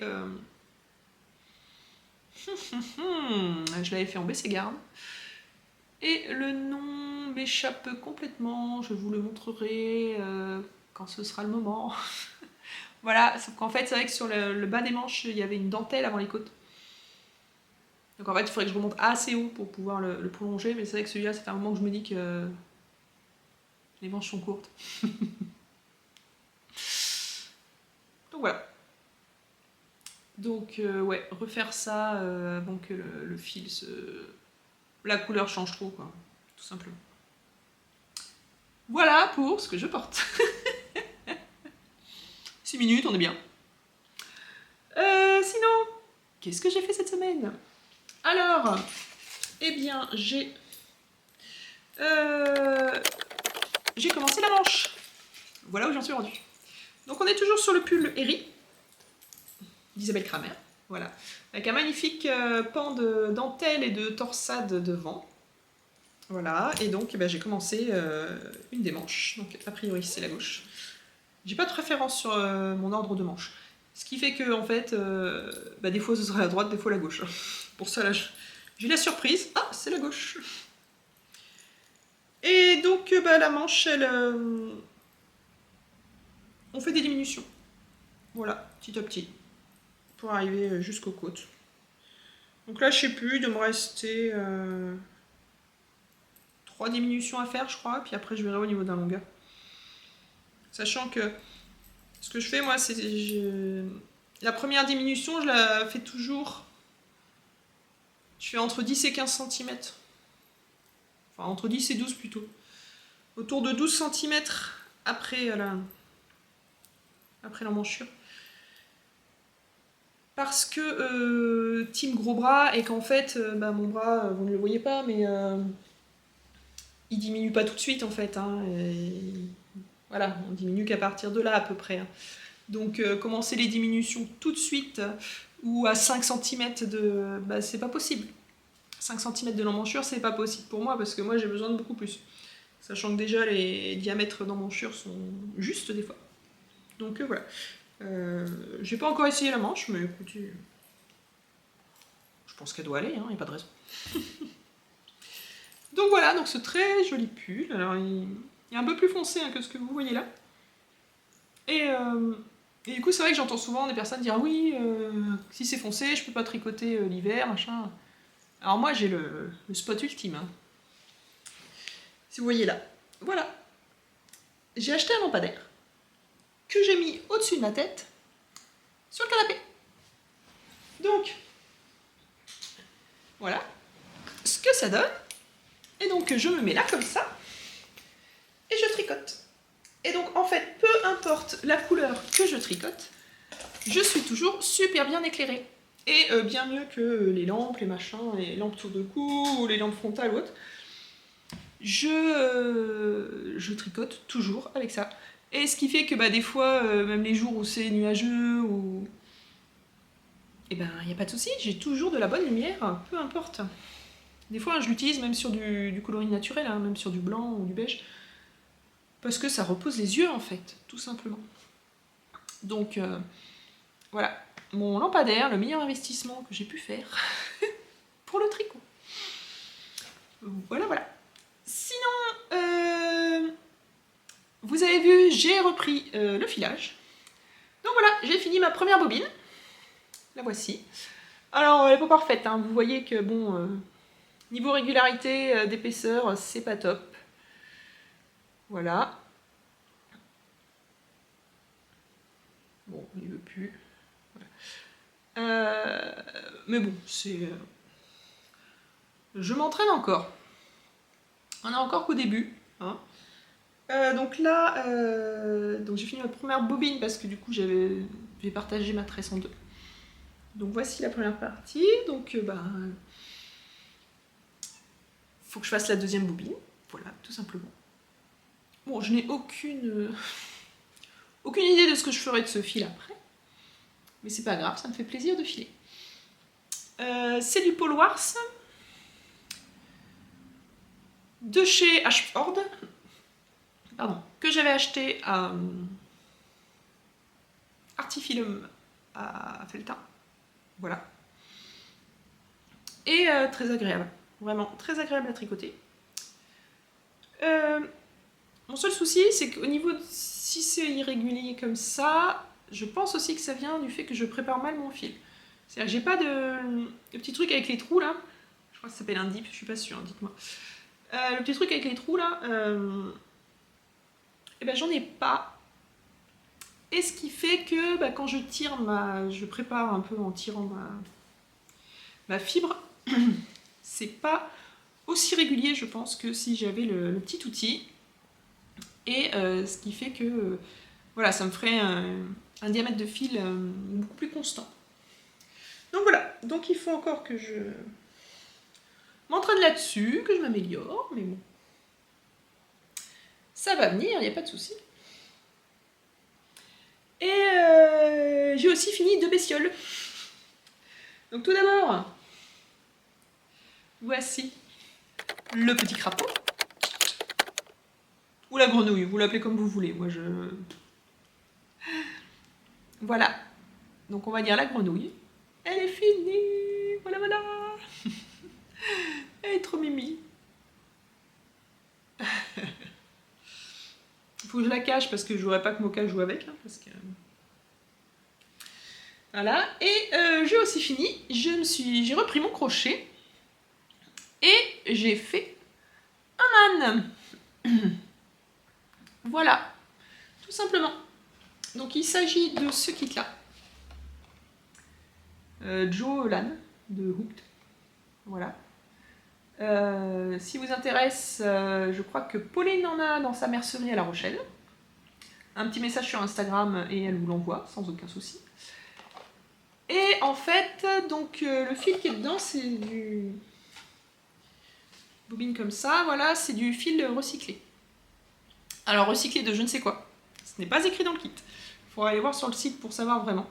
je l'avais fait en baissé-garde. Et le nom m'échappe complètement, je vous le montrerai quand ce sera le moment. Voilà, sauf qu'en fait c'est vrai que sur le bas des manches il y avait une dentelle avant les côtes. Donc en fait il faudrait que je remonte assez haut pour pouvoir le prolonger, mais c'est vrai que celui-là ça fait un moment que je me dis que les manches sont courtes. Donc voilà. Donc ouais, refaire ça avant que le fil la couleur change trop, quoi, tout simplement. Voilà pour ce que je porte. 6 minutes, on est bien. Sinon, qu'est-ce que j'ai fait cette semaine? Alors, eh bien, j'ai J'ai commencé la manche. Voilà où j'en suis rendue. Donc on est toujours sur le pull Eri d'Isabelle Kramer. Voilà. Avec un magnifique pan de dentelle et de torsade devant. Voilà. Et donc j'ai commencé une des manches. Donc a priori c'est la gauche. J'ai pas de préférence sur mon ordre de manche. Ce qui fait que en fait, des fois ce sera la droite, des fois la gauche. Pour ça là, j'ai la surprise. Ah, c'est la gauche. Et donc la manche, elle, on fait des diminutions. Voilà, petit à petit, pour arriver jusqu'aux côtes. Donc là, je sais plus, il doit me rester 3 diminutions à faire, je crois, puis après je verrai au niveau de la longueur. Sachant que ce que je fais, moi, c'est la première diminution, je la fais toujours. Je fais entre 10 et 15 cm. Enfin, entre 10 et 12 plutôt. Autour de 12 cm après l'emmanchure. Parce que team gros bras et qu'en fait, mon bras, vous ne le voyez pas, mais il diminue pas tout de suite en fait. Hein, voilà, on diminue qu'à partir de là à peu près. Hein. Donc commencer les diminutions tout de suite ou à 5 cm de... c'est pas possible. 5 cm de l'emmanchure, c'est pas possible pour moi parce que moi j'ai besoin de beaucoup plus. Sachant que déjà les diamètres d'emmanchure sont justes des fois. Donc voilà. J'ai pas encore essayé la manche, mais écoutez, je pense qu'elle doit aller, il n'y a pas de raison. Donc voilà, donc ce très joli pull. Alors il est un peu plus foncé que ce que vous voyez là. Et du coup, c'est vrai que j'entends souvent des personnes dire oui, si c'est foncé, je peux pas tricoter l'hiver, machin. Alors moi, j'ai le spot ultime. Hein. Si vous voyez là. Voilà. J'ai acheté un lampadaire que j'ai mis au-dessus de ma tête sur le canapé. Donc, voilà ce que ça donne. Et donc, je me mets là comme ça et je tricote. Et donc, en fait, peu importe la couleur que je tricote, je suis toujours super bien éclairée. Et bien mieux que les lampes, les machins, les lampes tour de cou, ou les lampes frontales ou autres. Je tricote toujours avec ça. Et ce qui fait que des fois, même les jours où c'est nuageux, ou... il n'y a pas de souci, j'ai toujours de la bonne lumière, peu importe. Des fois, je l'utilise même sur du coloris naturel, hein, même sur du blanc ou du beige. Parce que ça repose les yeux, en fait, tout simplement. Donc, voilà. Mon lampadaire, le meilleur investissement que j'ai pu faire pour le tricot. Voilà, voilà. Sinon, vous avez vu, j'ai repris le filage. Donc voilà, j'ai fini ma première bobine. La voici. Alors, elle n'est pas parfaite, hein. Vous voyez que, bon, niveau régularité d'épaisseur, c'est pas top. Voilà. Bon, il veut plus. Voilà. Mais bon, c'est... Je m'entraîne encore. On est encore qu'au début. Hein. Donc là, donc j'ai fini ma première bobine parce que du coup j'ai partagé ma tresse en deux. Donc voici la première partie. Donc faut que je fasse la deuxième bobine. Voilà, tout simplement. Bon, je n'ai aucune idée de ce que je ferai de ce fil après. Mais c'est pas grave, ça me fait plaisir de filer. C'est du Paul Wars de chez Ashford. Pardon, que j'avais acheté à Artifilum à Felta. Voilà. Et très agréable. Vraiment très agréable à tricoter. Mon seul souci, c'est qu'au niveau de si c'est irrégulier comme ça, je pense aussi que ça vient du fait que je prépare mal mon fil. C'est-à-dire que j'ai pas de petit truc avec les trous là. Je crois que ça s'appelle un dip, je suis pas sûre, dites-moi. Le petit truc avec les trous là, j'en ai pas. Et ce qui fait que quand je tire je prépare un peu en tirant ma fibre, c'est pas aussi régulier je pense que si j'avais le petit outil. Et ce qui fait que voilà, ça me ferait un diamètre de fil beaucoup plus constant. Donc voilà, donc il faut encore que je m'entraîne là-dessus, que je m'améliore, mais bon. Ça va venir, il n'y a pas de souci. Et j'ai aussi fini 2 bestioles. Donc tout d'abord, voici le petit crapaud. Ou la grenouille, vous l'appelez comme vous voulez. Moi je... Voilà. Donc on va dire la grenouille. Elle est finie. Voilà, voilà. Elle est trop mimi. Il faut que je la cache parce que je n'aurais pas que Mocha joue avec. Hein, parce que... Voilà. Et j'ai aussi fini. J'ai repris mon crochet. Et j'ai fait un âne. Voilà. Tout simplement. Donc il s'agit de ce kit-là. Joe l'âne de Hooked. Voilà. Si vous intéresse, je crois que Pauline en a dans sa mercerie à La Rochelle. Un petit message sur Instagram et elle vous l'envoie sans aucun souci. Et en fait, donc le fil qui est dedans, c'est du bobine comme ça, voilà, c'est du fil recyclé. Alors recyclé de je ne sais quoi. Ce n'est pas écrit dans le kit. Il faudra aller voir sur le site pour savoir vraiment.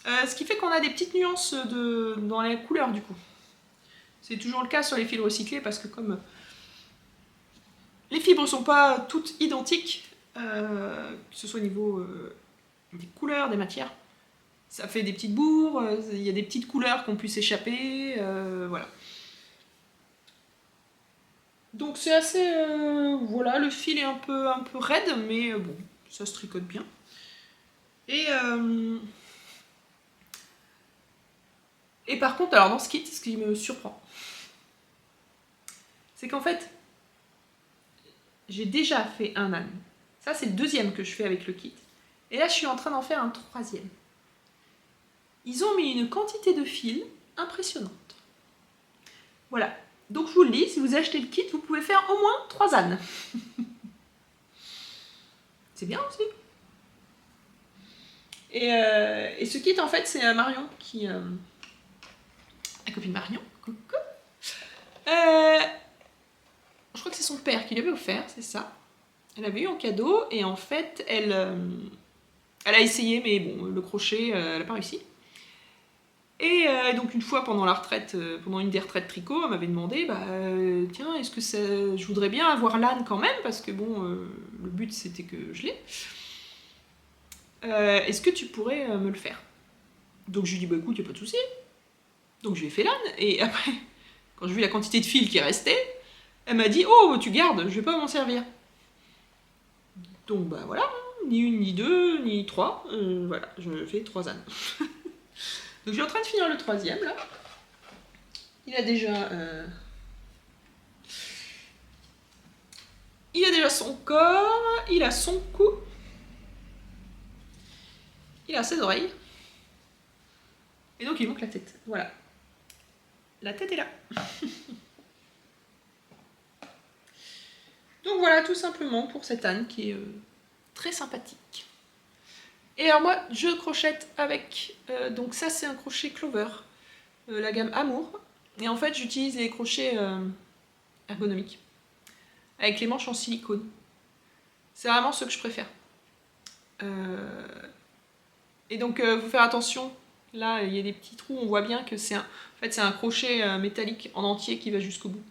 Ce qui fait qu'on a des petites nuances dans les couleurs du coup. C'est toujours le cas sur les fils recyclés parce que comme les fibres ne sont pas toutes identiques, que ce soit au niveau des couleurs, des matières, ça fait des petites bourres, il y a des petites couleurs qu'on puisse échapper, voilà. Donc c'est assez... voilà, le fil est un peu raide, mais bon, ça se tricote bien. Et par contre, alors dans ce kit, ce qui me surprend, c'est qu'en fait, j'ai déjà fait un âne. Ça, c'est le deuxième que je fais avec le kit. Et là, je suis en train d'en faire un troisième. Ils ont mis une quantité de fil impressionnante. Voilà. Donc, je vous le dis, si vous achetez le kit, vous pouvez faire au moins 3 ânes. C'est bien aussi. Et ce kit, en fait, c'est Marion qui... la copine Marion. Coucou. Je crois que c'est son père qui lui avait offert, c'est ça. Elle avait eu en cadeau et en fait, elle a essayé, mais bon, le crochet, elle n'a pas réussi. Et donc une fois pendant la retraite, pendant une des retraites tricot, elle m'avait demandé, tiens, est-ce que je voudrais bien avoir l'âne quand même, parce que bon, le but c'était que je l'ai. Est-ce que tu pourrais me le faire? Donc je lui ai dit, bah écoute, y a pas de souci. Donc je lui ai fait l'âne, et après, quand j'ai vu la quantité de fil qui restait, elle m'a dit, oh, tu gardes, je vais pas m'en servir. Donc bah voilà, ni une, ni deux, ni trois, voilà, je fais 3 ânes. Donc je suis en train de finir le troisième là. Il a déjà son corps, il a son cou, il a ses oreilles. Et donc il manque la tête. Voilà. La tête est là. Donc voilà tout simplement pour cette âne qui est très sympathique. Et alors moi je crochette avec, donc ça c'est un crochet Clover, la gamme Amour. Et en fait j'utilise les crochets ergonomiques, avec les manches en silicone. C'est vraiment ce que je préfère. Et donc faut faire attention, là il y a des petits trous, on voit bien que c'est un crochet métallique en entier qui va jusqu'au bout.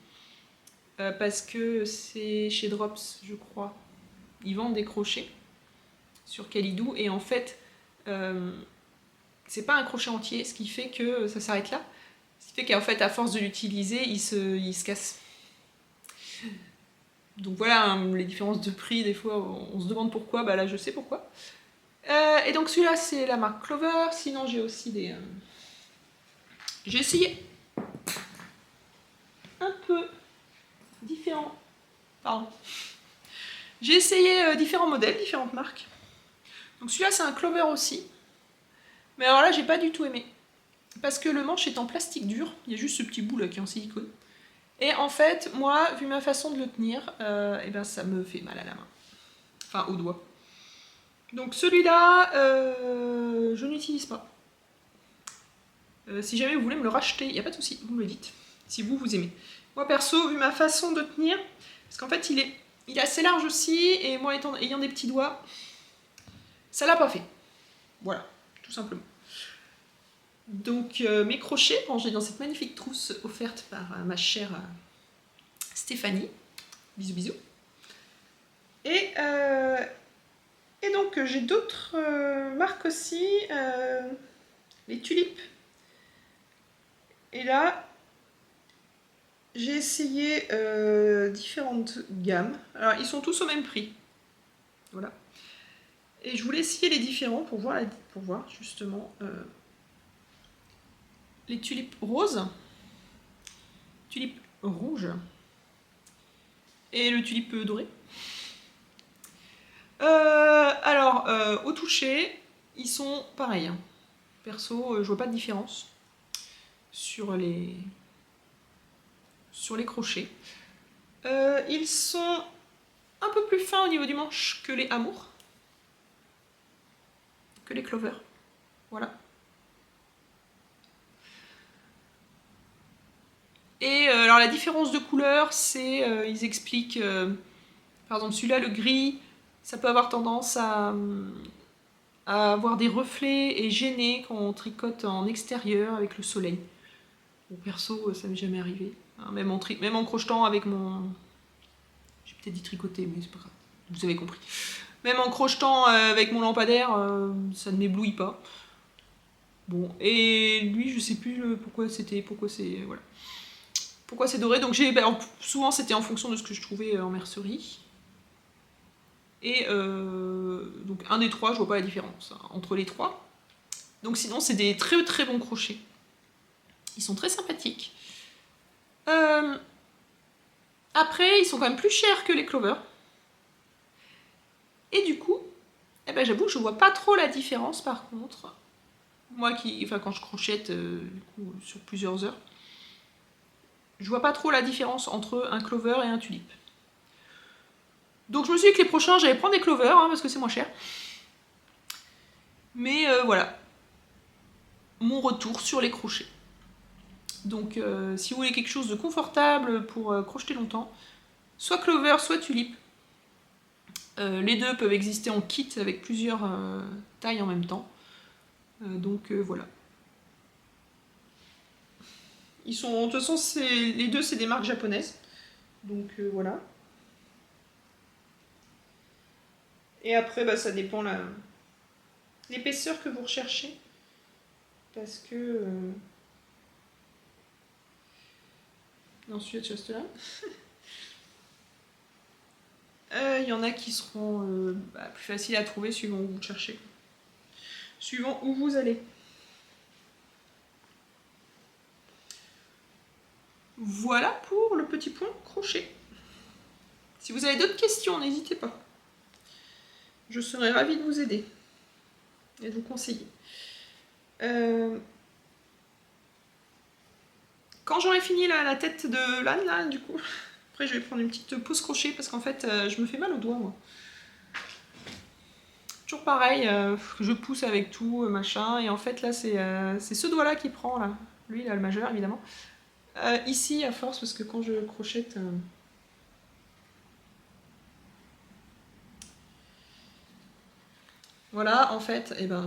Parce que c'est chez Drops, je crois. Ils vendent des crochets sur Calidou et en fait c'est pas un crochet entier, ce qui fait que ça s'arrête là. Ce qui fait qu'en fait à force de l'utiliser, il se casse. Donc voilà hein, les différences de prix, des fois on se demande pourquoi, bah là je sais pourquoi. Et donc celui-là c'est la marque Clover, sinon j'ai aussi des... J'ai essayé un peu différents... Pardon. J'ai essayé différents modèles, différentes marques. Donc celui-là c'est un Clover aussi. Mais alors là j'ai pas du tout aimé. Parce que le manche est en plastique dur, il y a juste ce petit bout là qui est en silicone. Et en fait, moi, vu ma façon de le tenir, et ben ça me fait mal à la main. Enfin, au doigt. Donc celui-là, je n'utilise pas. Si jamais vous voulez me le racheter, il n'y a pas de souci, vous me le dites. Si vous aimez. Moi perso, vu ma façon de tenir, parce qu'en fait il est Il est assez large aussi, et moi ayant des petits doigts, ça l'a pas fait. Voilà, tout simplement. Donc mes crochets rangés dans cette magnifique trousse offerte par ma chère Stéphanie. Bisous bisous. Et donc j'ai d'autres marques aussi. Les tulipes. Et là, j'ai essayé différentes gammes. Alors ils sont tous au même prix. Voilà. Et je voulais essayer les différents pour voir justement les tulipes roses, tulipes rouges et le tulipe doré. Alors, au toucher, ils sont pareils. Hein. Perso, je vois pas de différence sur les crochets. Ils sont un peu plus fins au niveau du manche que les amours, que les clovers. Voilà. Et alors la différence de couleur, c'est, ils expliquent, par exemple celui-là, le gris, ça peut avoir tendance à avoir des reflets et gêner quand on tricote en extérieur avec le soleil. Bon, perso, ça m'est jamais arrivé. Hein, même en crochetant avec mon... J'ai peut-être dit tricoter, mais c'est pas grave. Vous avez compris. Même en crochetant avec mon lampadaire, ça ne m'éblouit pas. Bon, et lui, je sais plus pourquoi c'est voilà. Pourquoi c'est doré. Donc souvent c'était en fonction de ce que je trouvais en mercerie. Et donc un des trois, je vois pas la différence hein, entre les trois. Donc sinon c'est des très très bons crochets. Ils sont très sympathiques. Après, ils sont quand même plus chers que les clovers. Et du coup, eh ben, j'avoue que je vois pas trop la différence par contre. Moi quand je crochette du coup, sur plusieurs heures, je vois pas trop la différence entre un clover et un tulipe. Donc je me suis dit que les prochains, j'allais prendre des clovers hein, parce que c'est moins cher. Mais voilà, mon retour sur les crochets. Donc si vous voulez quelque chose de confortable pour crocheter longtemps, soit clover, soit tulipe. Les deux peuvent exister en kit avec plusieurs tailles en même temps. Donc voilà. Ils sont, de toute façon, les deux c'est des marques japonaises. Donc voilà. Et après, bah, ça dépend l'épaisseur que vous recherchez. Parce que... Non, celui-là, tu restes là. Il y en a qui seront plus faciles à trouver suivant où vous cherchez. Suivant où vous allez. Voilà pour le petit point crochet. Si vous avez d'autres questions, n'hésitez pas. Je serai ravie de vous aider et de vous conseiller. Quand j'aurai fini la tête de l'âne, là, du coup, après je vais prendre une petite pause crochet parce qu'en fait, je me fais mal au doigt, moi. Toujours pareil, je pousse avec tout, machin, et en fait, là, c'est ce doigt-là qui prend, là. Lui, il a le majeur, évidemment. Ici, à force, parce que quand je crochette... Voilà, en fait, eh ben,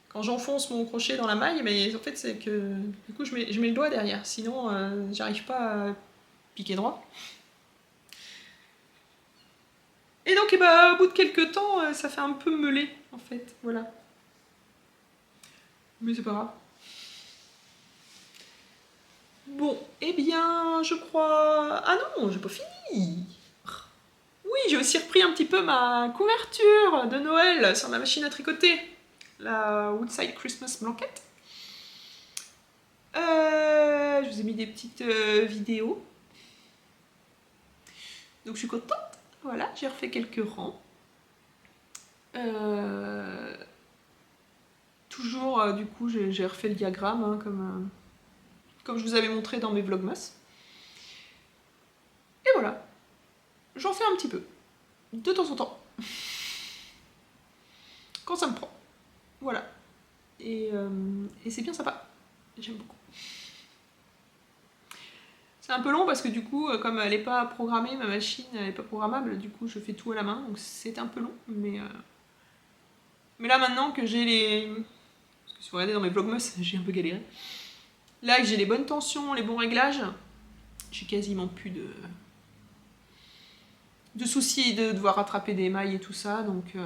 quand j'enfonce mon crochet dans la maille, mais en fait, c'est que... Du coup, je mets le doigt derrière, sinon, j'arrive pas à piquer droit. Et donc, eh ben, au bout de quelques temps, ça fait un peu meulé, en fait, voilà. Mais c'est pas grave. Bon, eh bien, je crois... Ah non, j'ai pas fini. Oui, j'ai aussi repris un petit peu ma couverture de Noël sur ma machine à tricoter. La Woodside Christmas Blanket. Je vous ai mis des petites vidéos. Donc je suis contente. Voilà, j'ai refait quelques rangs. Toujours, du coup, j'ai refait le diagramme, hein, comme je vous avais montré dans mes vlogmas. Et voilà. J'en fais un petit peu. De temps en temps. Quand ça me prend. Voilà. Et c'est bien sympa. J'aime beaucoup. C'est un peu long parce que du coup, comme elle n'est pas programmée, ma machine, elle n'est pas programmable, du coup je fais tout à la main, donc c'est un peu long. Mais là maintenant que j'ai les... Parce que si vous regardez dans mes vlogmas, j'ai un peu galéré. Là que j'ai les bonnes tensions, les bons réglages, j'ai quasiment plus de soucis de devoir rattraper des mailles et tout ça, donc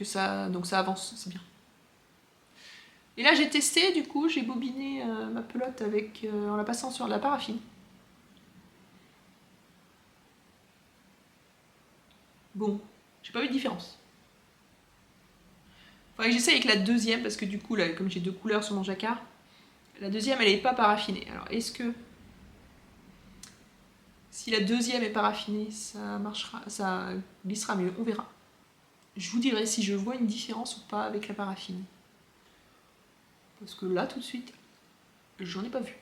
ça avance, c'est bien. Et là j'ai testé, du coup j'ai bobiné ma pelote en la passant sur de la paraffine. Bon, j'ai pas vu de différence. Faudrait que j'essaye avec la deuxième, parce que du coup, là, comme j'ai 2 couleurs sur mon jacquard, la deuxième elle est pas paraffinée. Alors est-ce que si la deuxième est paraffinée, ça marchera, ça glissera mieux, on verra. Je vous dirai si je vois une différence ou pas avec la paraffine. Parce que là, tout de suite, j'en ai pas vu.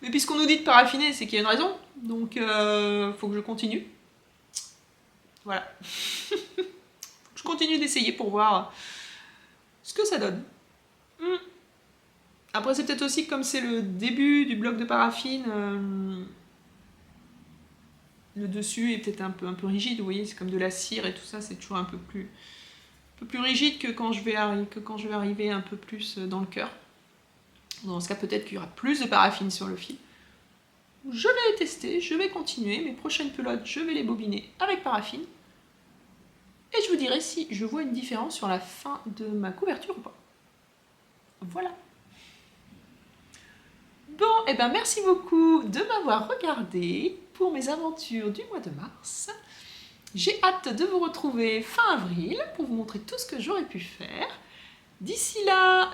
Mais puisqu'on nous dit de paraffiner, c'est qu'il y a une raison. Donc, faut que je continue. Voilà. Je continue d'essayer pour voir ce que ça donne. Après, c'est peut-être aussi comme c'est le début du bloc de paraffine, le dessus est peut-être un peu rigide, vous voyez, c'est comme de la cire et tout ça, c'est toujours un peu plus rigide que quand je vais arriver un peu plus dans le cœur. Dans ce cas, peut-être qu'il y aura plus de paraffine sur le fil. Je vais tester, je vais continuer, mes prochaines pelotes, je vais les bobiner avec paraffine. Et je vous dirai si je vois une différence sur la fin de ma couverture ou pas. Voilà. Bon, et ben merci beaucoup de m'avoir regardé pour mes aventures du mois de mars. J'ai hâte de vous retrouver fin avril pour vous montrer tout ce que j'aurais pu faire. D'ici là,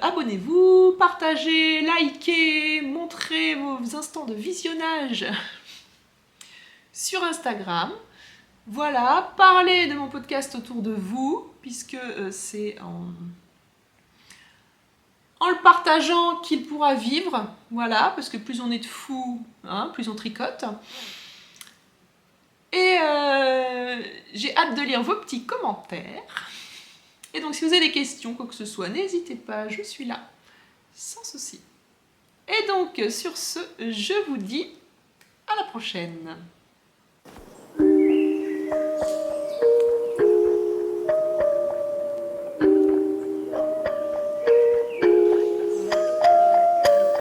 abonnez-vous, partagez, likez, montrez vos instants de visionnage sur Instagram. Voilà, parlez de mon podcast autour de vous, puisque c'est en le partageant qu'il pourra vivre. Voilà, parce que plus on est de fous, hein, plus on tricote. Et j'ai hâte de lire vos petits commentaires. Et donc si vous avez des questions, quoi que ce soit, n'hésitez pas, je suis là, sans souci. Et donc sur ce, je vous dis à la prochaine.